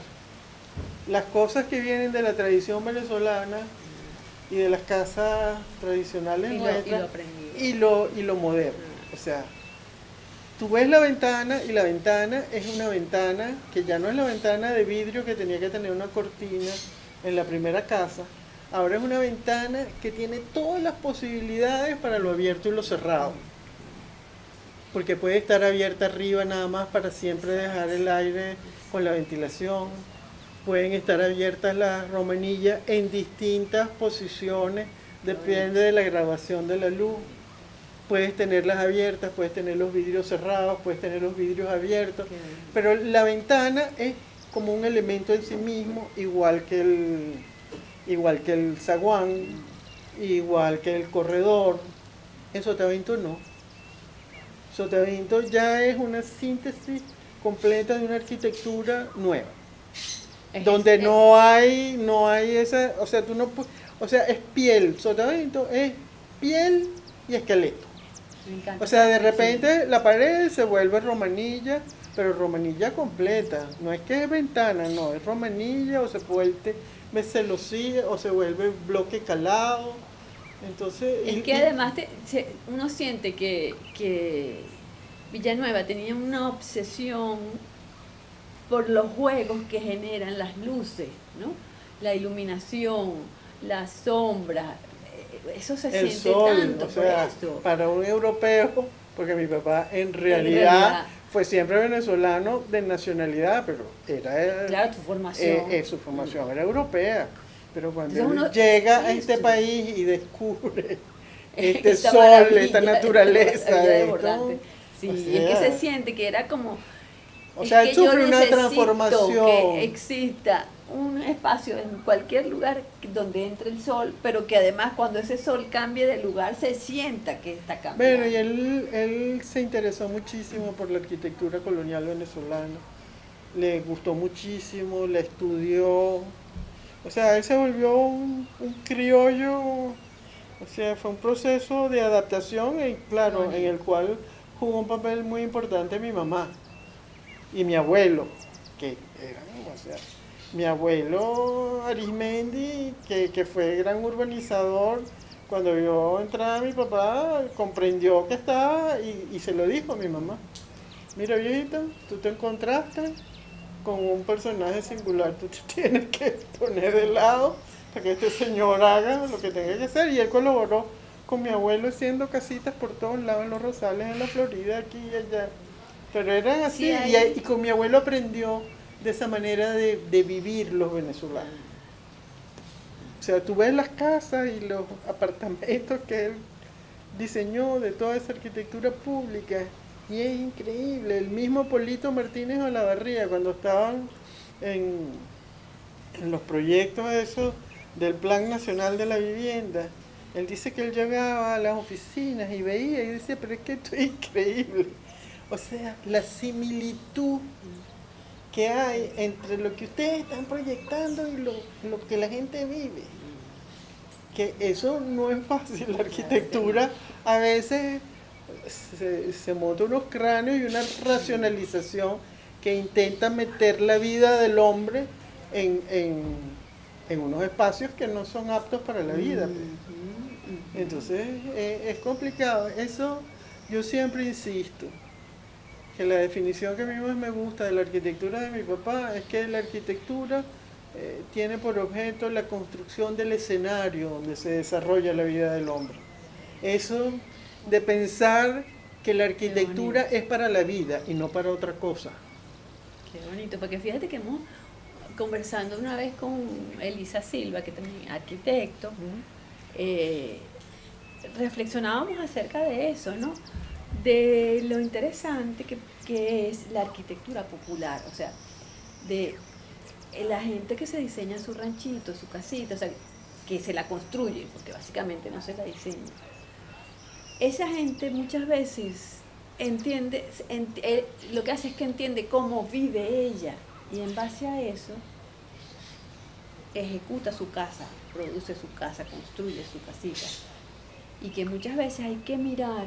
las cosas que vienen de la tradición venezolana y de las casas tradicionales nuestras y lo moderno. O sea, tú ves la ventana y la ventana es una ventana que ya no es la ventana de vidrio que tenía que tener una cortina en la primera casa. Ahora es una ventana que tiene todas las posibilidades para lo abierto y lo cerrado. Porque puede estar abierta arriba nada más para siempre dejar el aire con la ventilación. Pueden estar abiertas las romanillas en distintas posiciones, depende de la graduación de la luz. Puedes tenerlas abiertas, puedes tener los vidrios cerrados, puedes tener los vidrios abiertos. Pero la ventana es como un elemento en sí mismo, igual que el zaguán, igual que el corredor. En Sotavento no. Sotavento ya es una síntesis completa de una arquitectura nueva. Donde no hay esa, o sea, es piel. Sotavento es piel y esqueleto. O sea, de repente la pared se vuelve romanilla, pero romanilla completa. No es que es ventana, no, es romanilla o se vuelve celosía o se vuelve bloque calado. Entonces, es que además uno siente que Villanueva tenía una obsesión por los juegos que generan las luces, ¿no? La iluminación, la sombra, eso se El siente sol, tanto o sea, por esto. para un europeo, porque mi papá en realidad. realidad fue siempre venezolano de nacionalidad, pero era Claro, tu formación. su formación era europea. Pero cuando Entonces él uno, llega a este eso, país y descubre este esta sol, esta maravilla, naturaleza, maravilla esto, desbordante. o Sí, es que se sea, siente que era como, o es sea, él que yo sufre una necesito que transformación. exista un espacio en cualquier lugar donde entre el sol, pero que además cuando ese sol cambie de lugar se sienta que está cambiando. Bueno, y él se interesó muchísimo por la arquitectura colonial venezolana, le gustó muchísimo, la estudió, o sea, él se volvió un criollo, o sea, fue un proceso de adaptación y claro, en el cual jugó un papel muy importante mi mamá y mi abuelo, que eran, o sea, mi abuelo Arismendi, que fue gran urbanizador, cuando vio entrar a mi papá, comprendió que estaba y se lo dijo a mi mamá. Mira viejita, tú te encontraste con un personaje singular, tú te tienes que poner de lado para que este señor haga lo que tenga que hacer. Y él colaboró con mi abuelo haciendo casitas por todos lados, en los Rosales, en la Florida, aquí y allá. Pero eran así, Sí, y con mi abuelo aprendió de esa manera de vivir los venezolanos. O sea, tú ves las casas y los apartamentos que él diseñó de toda esa arquitectura pública y es increíble. El mismo Polito Martínez Olavarría, cuando estaban en, en los proyectos esos del Plan Nacional de la Vivienda, él dice que él llegaba a las oficinas y veía y decía, pero es que esto es increíble. O sea, la similitud que hay entre lo que ustedes están proyectando y lo que la gente vive. Que eso no es fácil, la arquitectura a veces se monta unos cráneos y una racionalización que intenta meter la vida del hombre en unos espacios que no son aptos para la vida. Entonces es complicado. Eso yo siempre insisto, que la definición que a mí más me gusta de la arquitectura de mi papá es que la arquitectura tiene por objeto la construcción del escenario donde se desarrolla la vida del hombre. Eso de pensar que la arquitectura es para la vida y no para otra cosa. Qué bonito, porque fíjate que hemos conversando una vez con Elisa Silva, que también es arquitecto, reflexionábamos acerca de eso, ¿no? De lo interesante que es la arquitectura popular, o sea, de la gente que se diseña su ranchito, su casita, o sea, que se la construye, porque básicamente no se la diseña. Esa gente muchas veces entiende, lo que hace es que entiende cómo vive ella, y en base a eso ejecuta su casa, produce su casa, construye su casita. Y que muchas veces hay que mirar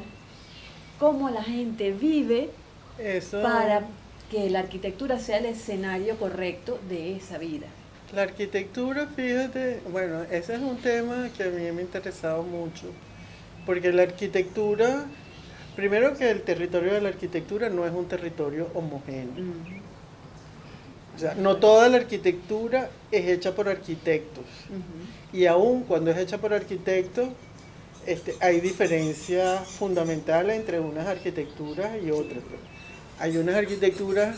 cómo la gente vive Eso, para que la arquitectura sea el escenario correcto de esa vida. la arquitectura, fíjate, bueno, ese es un tema que a mí me ha interesado mucho, porque la arquitectura, primero que el territorio de la arquitectura no es un territorio homogéneo. O sea, no toda la arquitectura es hecha por arquitectos. Y aún cuando es hecha por arquitectos, hay diferencias fundamentales entre unas arquitecturas y otras. Hay unas arquitecturas,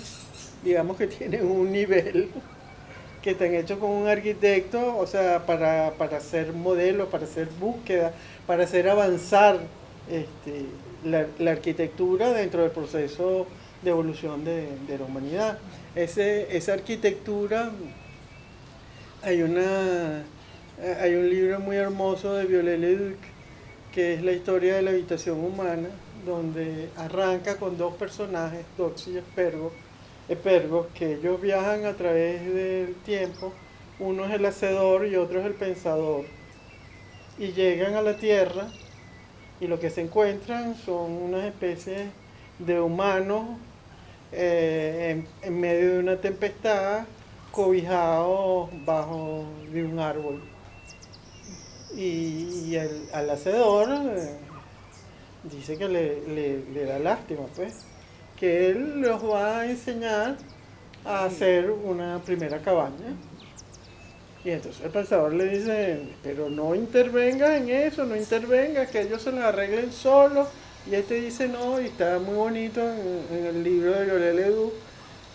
digamos, que tienen un nivel que están hechos con un arquitecto, o sea, para hacer modelos, para hacer búsqueda, para hacer avanzar la arquitectura dentro del proceso de evolución de la humanidad. Esa arquitectura, hay un libro muy hermoso de Viollet-le-Duc, que es la historia de la habitación humana, donde arranca con dos personajes, Dox y Espergo, que ellos viajan a través del tiempo. Uno es el hacedor y otro es el pensador. Y llegan a la Tierra y lo que se encuentran son unas especies de humanos en medio de una tempestad, cobijados bajo de un árbol. Y al hacedor dice que le da lástima, pues, que él los va a enseñar a hacer una primera cabaña. Y entonces el pensador le dice, pero no intervengas en eso, no intervengas, que ellos se lo arreglen solos. Y este dice no, y está muy bonito en el libro de Viollet Ledoux,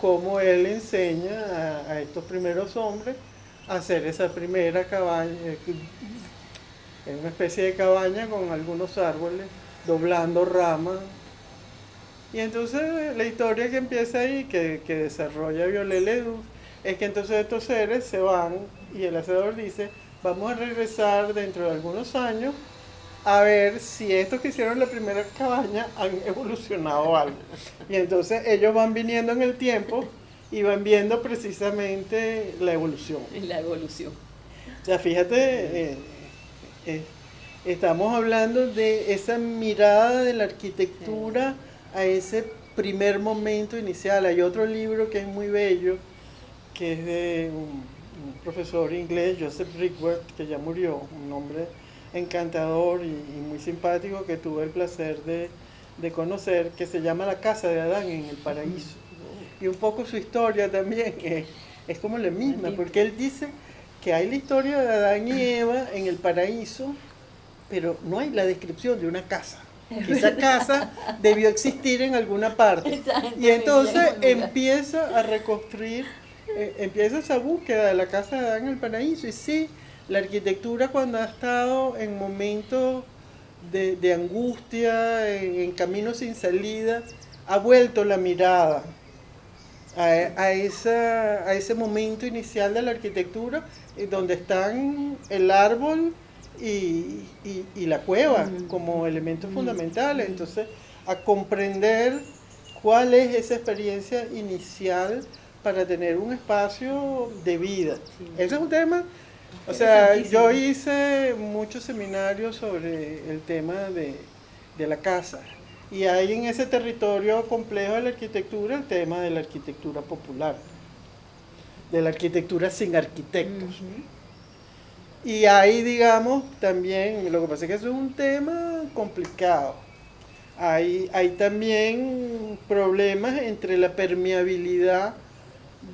cómo él enseña a estos primeros hombres a hacer esa primera cabaña, en una especie de cabaña con algunos árboles, doblando ramas. Y entonces la historia que empieza ahí, que desarrolla Viollet Ledoux, es que entonces estos seres se van y el hacedor dice, vamos a regresar dentro de algunos años a ver si estos que hicieron la primera cabaña han evolucionado algo. Y entonces ellos van viniendo en el tiempo y van viendo precisamente la evolución. La evolución. O sea, fíjate, estamos hablando de esa mirada de la arquitectura a ese primer momento inicial. Hay otro libro que es muy bello, que es de un profesor inglés, Joseph Rickworth, que ya murió, un hombre encantador y muy simpático que tuve el placer de conocer, que se llama La Casa de Adán en el Paraíso. Y un poco su historia también es como la misma, porque él dice que hay la historia de Adán y Eva en el paraíso, pero no hay la descripción de una casa. Que esa casa debió existir en alguna parte. Y entonces empieza a reconstruir, empieza esa búsqueda de la casa de Adán en el paraíso. Y sí, la arquitectura cuando ha estado en momentos de angustia, en caminos sin salida, ha vuelto la mirada a ese momento inicial de la arquitectura, donde están el árbol y la cueva como elementos fundamentales. Entonces, a comprender cuál es esa experiencia inicial para tener un espacio de vida. Ese es un tema. O sea, yo hice muchos seminarios sobre el tema de la casa. Y hay en ese territorio complejo de la arquitectura el tema de la arquitectura popular, de la arquitectura sin arquitectos. Y hay, digamos, también, lo que pasa es que eso es un tema complicado. Hay también problemas entre la permeabilidad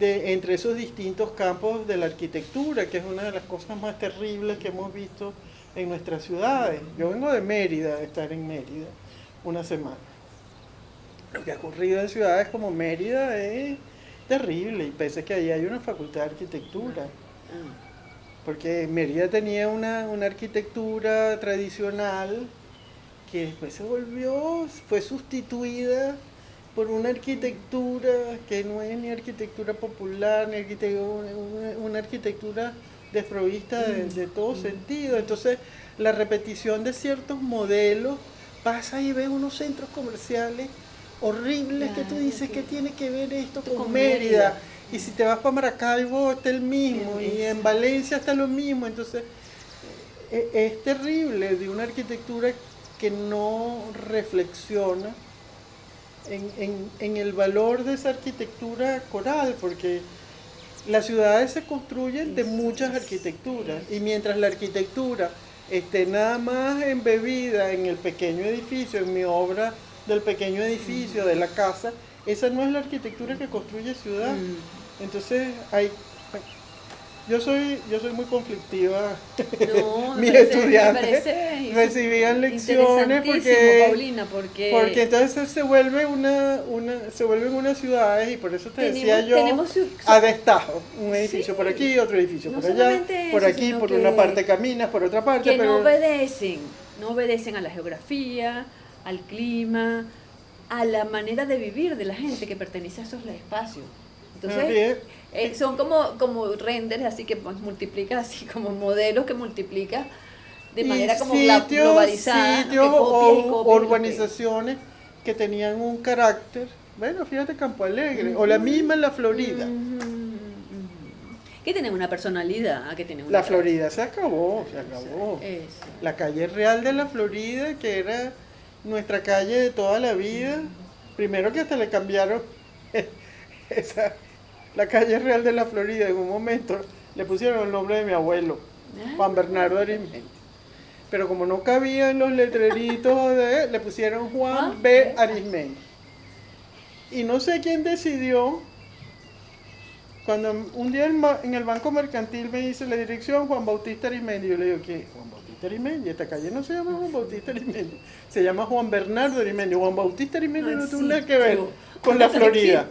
entre esos distintos campos de la arquitectura, que es una de las cosas más terribles que hemos visto en nuestras ciudades. Yo vengo de Mérida, de estar en Mérida una semana. Lo que ha ocurrido en ciudades como Mérida es terrible, y pese a que ahí hay una facultad de arquitectura. Porque Mérida tenía una arquitectura tradicional que después fue sustituida por una arquitectura que no es ni arquitectura popular, ni una arquitectura desprovista de todo sentido. Entonces, la repetición de ciertos modelos pasa y ves unos centros comerciales horribles, que tú dices que tiene que ver esto con Mérida. Y si te vas para Maracaibo está el mismo, y en Valencia está lo mismo. Entonces, es terrible de una arquitectura que no reflexiona en el valor de esa arquitectura coral, porque las ciudades se construyen de muchas arquitecturas, y mientras la arquitectura esté nada más embebida en el pequeño edificio, en mi obra del pequeño edificio, de la casa, esa no es la arquitectura que construye ciudad. Entonces yo soy muy conflictiva. No, Mis estudiantes recibían lecciones porque entonces se vuelven unas ciudades, y por eso decía yo a destajo, un edificio por aquí, otro edificio por allá, por aquí, por una parte caminas, por otra parte, que no obedecen a la geografía, al clima, a la manera de vivir de la gente que pertenece a esos espacios. Entonces, son como renders, así que multiplica, así como modelos que multiplica de manera como globalizada. Sitios o urbanizaciones que tenían un carácter, bueno, fíjate Campo Alegre, o la misma La Florida. Que tienen una personalidad, La Florida se acabó. La calle real de La Florida, que era nuestra calle de toda la vida, primero que hasta le cambiaron la calle real de La Florida, en un momento le pusieron el nombre de mi abuelo, Juan Bernardo Arismendi, pero como no cabían los letreritos le pusieron Juan B. Arismendi, y no sé quién decidió Cuando un día en el Banco Mercantil me dice la dirección Juan Bautista Arismendi, yo le digo, ¿qué? Juan Bautista Arismendi, esta calle no se llama Juan Bautista Arismendi, se llama Juan Bernardo Arismendi. Juan Bautista Arismendi no tuvo nada que ver con la Florida.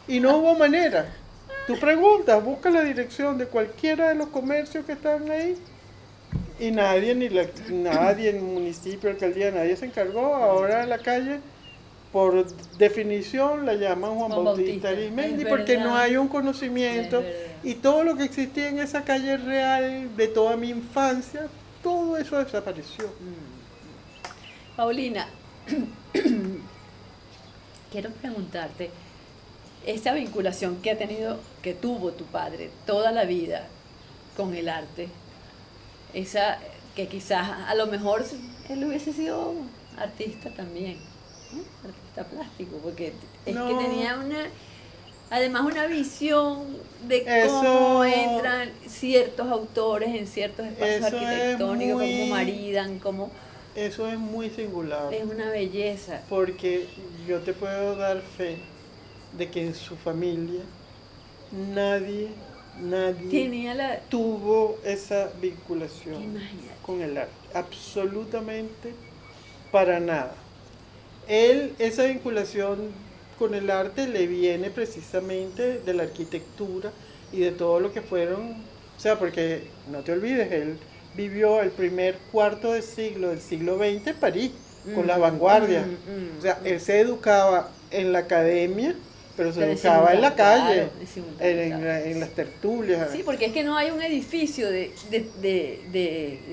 Y no hubo manera. Tú preguntas, busca la dirección de cualquiera de los comercios que están ahí y nadie, nadie en el municipio, alcaldía, nadie se encargó. Ahora la calle, por definición, la llaman Juan Bautista Arismendi porque no hay un conocimiento y todo lo que existía en esa calle real de toda mi infancia, todo eso desapareció. Paulina, quiero preguntarte, esa vinculación que tuvo tu padre toda la vida con el arte, esa que quizás a lo mejor él hubiese sido artista también, ¿no? Artista plástico, porque es que tenía además una visión de cómo entran ciertos autores en ciertos espacios arquitectónicos, cómo maridan, cómo... Eso es muy singular. Es una belleza. Porque yo te puedo dar fe de que en su familia nadie tuvo esa vinculación con el arte, absolutamente para nada. Esa vinculación con el arte le viene precisamente de la arquitectura y de todo lo que fueron, o sea, porque no te olvides, él vivió el primer cuarto de siglo del siglo XX en París, con las vanguardias. O sea, él se educaba en la academia, pero se educaba en la calle, en las tertulias. Sí, porque es que no hay un edificio de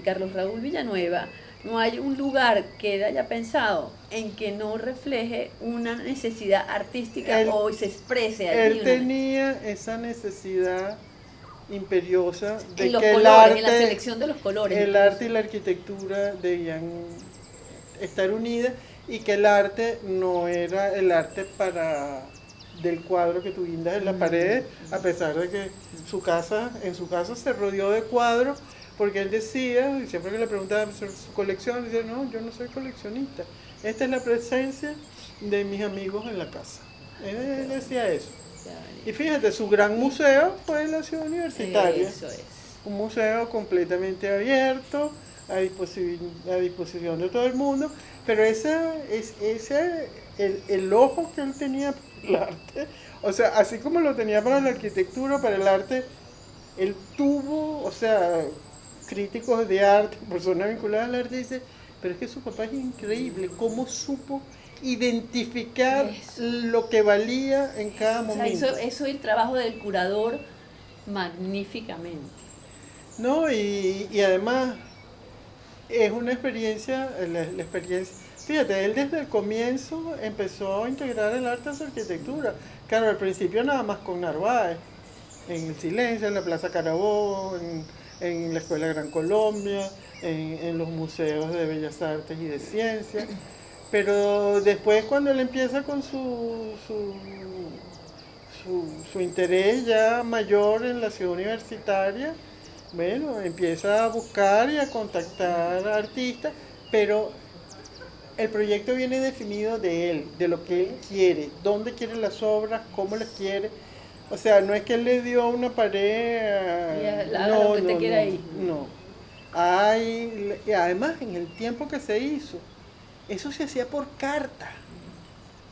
Carlos Raúl Villanueva, no hay un lugar que él haya pensado en que no refleje una necesidad artística o se exprese allí. Él tenía esa necesidad imperiosa de en los que colores, el arte, en la selección de los colores. El arte y la arquitectura debían estar unidas y que el arte no era el arte del cuadro que tú guindas en la pared, a pesar de que en su casa se rodeó de cuadros, porque él decía, y siempre que le preguntaban sobre su colección, decía, no, yo no soy coleccionista, esta es la presencia de mis amigos en la casa. Él decía eso. Y fíjate, su gran museo fue en la ciudad universitaria. Eso es. Un museo completamente abierto, a disposición de todo el mundo, pero el ojo que él tenía para el arte, o sea, así como lo tenía para la arquitectura, para el arte, él tuvo, o sea, críticos de arte, personas vinculadas al arte, dice, pero es que su papá es increíble, cómo supo identificar lo que valía en cada momento. O sea, hizo el trabajo del curador magníficamente. No, y además es una experiencia, la experiencia, fíjate, él desde el comienzo empezó a integrar el arte a su arquitectura. Claro, al principio nada más con Narváez, en el Silencio, en la Plaza Carabobo, en la Escuela Gran Colombia, en los museos de Bellas Artes y de Ciencias. Pero después cuando él empieza con su interés ya mayor en la ciudad universitaria, bueno, empieza a buscar y a contactar artistas, pero el proyecto viene definido de él, de lo que él quiere, dónde quiere las obras, cómo las quiere. O sea, no es que él le dio una pared, lo que usted quiera ahí. No. Y además en el tiempo que se hizo, eso se hacía por carta.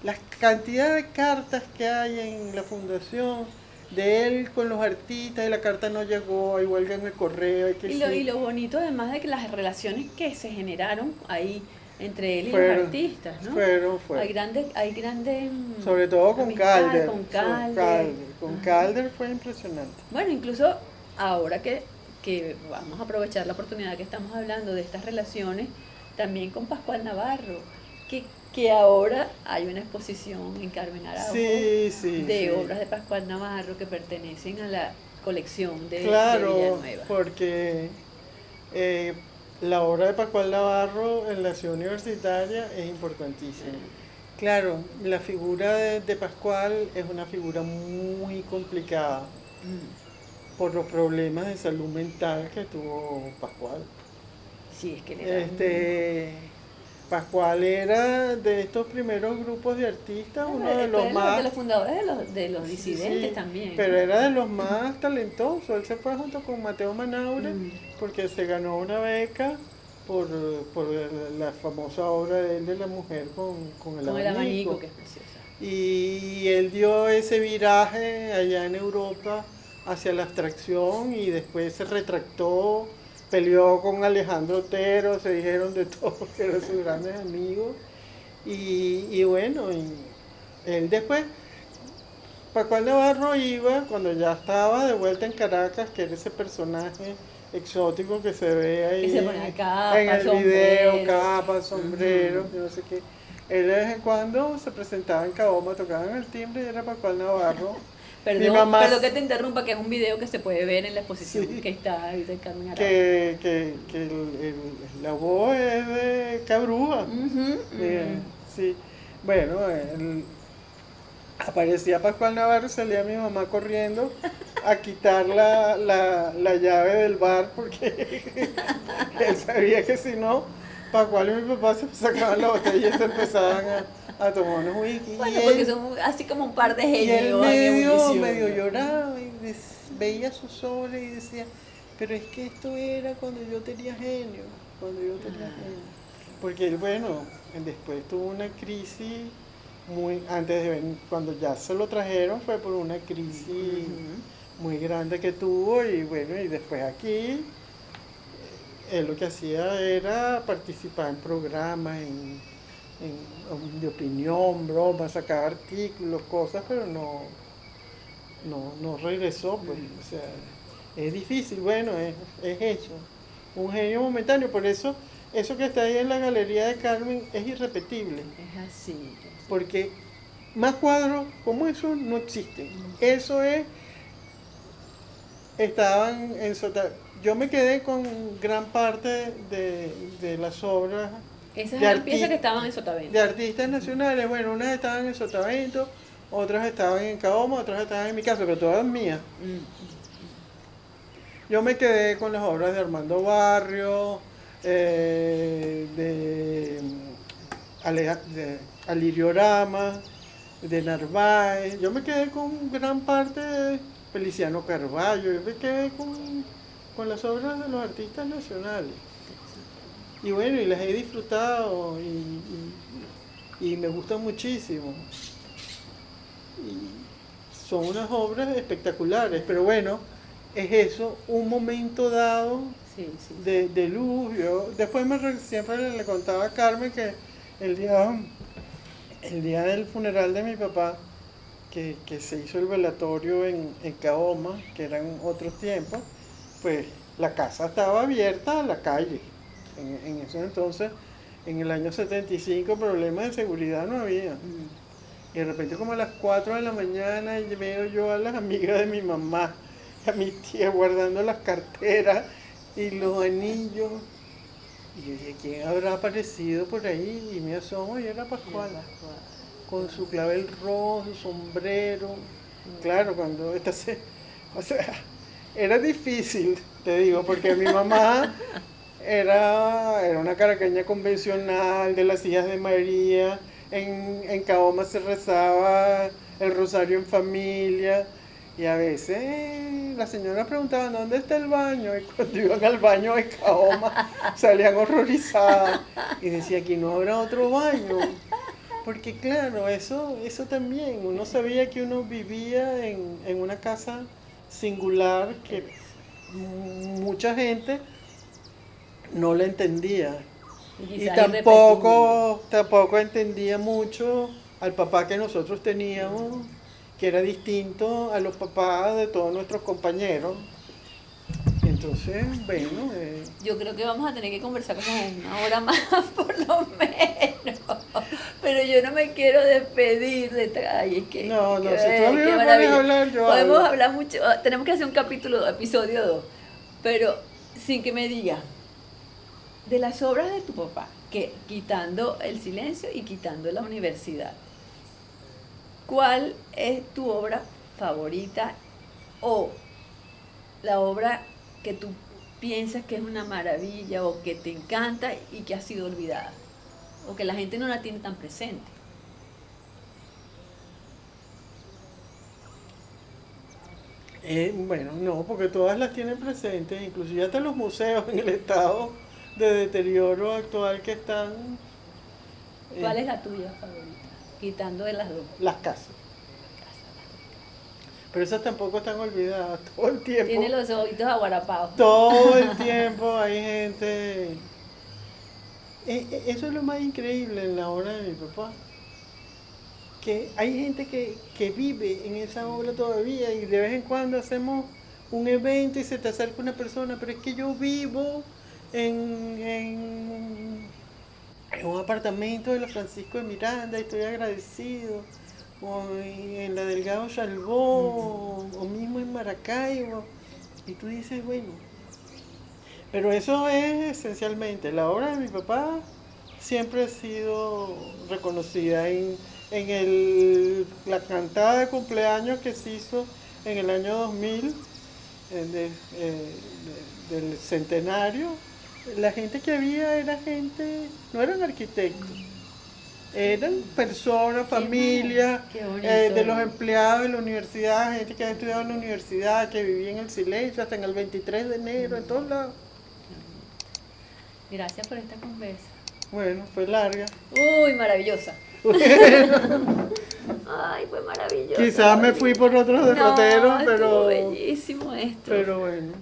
La cantidad de cartas que hay en la fundación de él con los artistas, y la carta no llegó, hay huelga en el correo. Y lo bonito además de que las relaciones que se generaron ahí entre él y los artistas, ¿no? Fueron. Hay grandes sobre todo con Calder. Con Calder fue impresionante. Bueno, incluso ahora que vamos a aprovechar la oportunidad que estamos hablando de estas relaciones, también con Pascual Navarro, que ahora hay una exposición en Carmen Araujo de obras de Pascual Navarro que pertenecen a la colección de Villanueva. Porque la obra de Pascual Navarro en la ciudad universitaria es importantísima. Claro, la figura de Pascual es una figura muy complicada por los problemas de salud mental que tuvo Pascual. Sí, es que le Pascual era de estos primeros grupos de artistas, uno de Fue los de más... los fundadores de los disidentes Sí, también. pero era de los más talentosos. Él se fue junto con Mateo Manaure Mm. porque se ganó una beca por, por la famosa obra de él de la mujer con el Con el abanico, abanico. que es preciosa. Y él dio ese viraje allá en Europa hacia la abstracción y después se retractó, peleó con Alejandro Otero, se dijeron de todo que eran sus grandes amigos. Y bueno, y él después, Pascual Navarro iba, cuando ya estaba de vuelta en Caracas, que era ese personaje exótico que se ve ahí Que se ponía capa, en el video, sombrero. capa, sombrero, Ujú. yo no sé qué. Él de vez en cuando se presentaba en Caoma, tocaban el timbre y era Pascual Navarro. Mi mamá Perdón que te interrumpa, que es un video que se puede ver en la exposición sí, que está ahorita en Carmen Arao. que la voz es de Cabruja. Ujú, Eh, ujú. sí, bueno, aparecía Pascual Navarro y salía mi mamá corriendo a quitar la llave del bar porque él sabía que si no, Pascual y mi papá se sacaban la botella y se empezaban a tomar unos whisky. Bueno, porque son así como un par de Y él genios en ebullición. medio lloraba y veía sus obras y decía, pero es que esto era cuando yo tenía genio, cuando yo tenía genio. Porque él, bueno, después tuvo una crisis muy, antes de venir, cuando ya se lo trajeron fue por una crisis Ujú. muy grande que tuvo y bueno, y después aquí él lo que hacía era participar en programas, de opinión, bromas, sacar artículos, cosas, pero no regresó, pues, o sea, es difícil, bueno, es eso, un genio momentáneo, por eso que está ahí en la Galería de Carmen es irrepetible, Es así. porque más cuadros como eso no existen, Mm. eso es, estaban en yo me quedé con gran parte de las obras Esas de, eran piezas que arti- estaban en de Sotavento. artistas nacionales, bueno, unas estaban en Sotavento, otras estaban en Caoma, otras estaban en mi casa, pero todas mías. Mm. Yo me quedé con las obras de Armando Barrio, de Alirio Rama, de Narváez. Yo me quedé con gran parte de Feliciano Carballo, yo me quedé con las obras de los artistas nacionales. Y bueno, y las he disfrutado y me gustan muchísimo. Y son unas obras espectaculares, pero bueno, es eso, un momento dado Sí, sí. de luz. Yo después siempre le contaba a Carmen que el día, el día del funeral de mi papá, que se hizo el velatorio en Caoma, que eran otros tiempos, pues la casa estaba abierta a la calle. En ese entonces, en el año 75, problemas de seguridad no había. Mm. Y de repente como a las 4 de la mañana veo yo a las amigas de mi mamá, a mi tía guardando las carteras y los anillos. Y yo dije, ¿quién habrá aparecido por ahí? Y me asomo y era Pascual, con su clavel rojo, su sombrero. Claro, cuando esta se... O sea, era difícil, te digo, porque mi mamá era una caraqueña convencional de las hijas de María. En Caoma se rezaba el rosario en familia. Y a veces las señoras preguntaban, ¿dónde está el baño? Y cuando iban al baño de Caoma salían horrorizadas. Y decía, aquí no habrá otro baño. Porque claro, eso también, uno sabía que uno vivía en una casa singular que mucha gente no la entendía. Y Y quizás irrepetible. tampoco entendía mucho al papá que nosotros teníamos, que era distinto a los papás de todos nuestros compañeros. Entonces, bueno, Yo creo que vamos a tener que conversar como una hora más, por lo menos. Pero yo no me quiero despedir de ay, es que, no, qué, si tú a mí qué me pones maravilla. a hablar, yo Podemos hablo. hablar mucho, tenemos que hacer un capítulo, episodio 2, pero sin que me digas de las obras de tu papá, que quitando el silencio y quitando la universidad, ¿cuál es tu obra favorita o la obra que tú piensas que es una maravilla o que te encanta y que ha sido olvidada? o que la gente no la tiene tan presente. Bueno, no, porque todas las tienen presentes, inclusive hasta los museos en el estado de deterioro actual que están. ¿Cuál es la tuya favorita? Quitando de las dos. Las casas. Pero esas tampoco están olvidadas, todo el tiempo. Tiene los ojitos aguarapados. Todo el tiempo hay gente. Eso es lo más increíble en la obra de mi papá. Que hay gente que vive en esa obra todavía y de vez en cuando hacemos un evento y se te acerca una persona, pero es que yo vivo en un apartamento de la Francisco de Miranda y estoy agradecido, o en la Delgado Chalbó, o mismo en Maracaibo, y tú dices, bueno, pero eso es esencialmente, la obra de mi papá siempre ha sido reconocida la cantada de cumpleaños que se hizo en el año 2000, del centenario. La gente que había era gente, no eran arquitectos, eran personas, familias, qué bonito. de los empleados de la universidad, gente que había estudiado en la universidad, que vivía en el silencio hasta en el 23 de enero, en todos lados. Gracias por esta conversa. Bueno, fue larga. Uy, maravillosa. Ay, fue maravillosa. Quizás me fui por otros derroteros, no, pero estuvo bellísimo esto. pero bueno.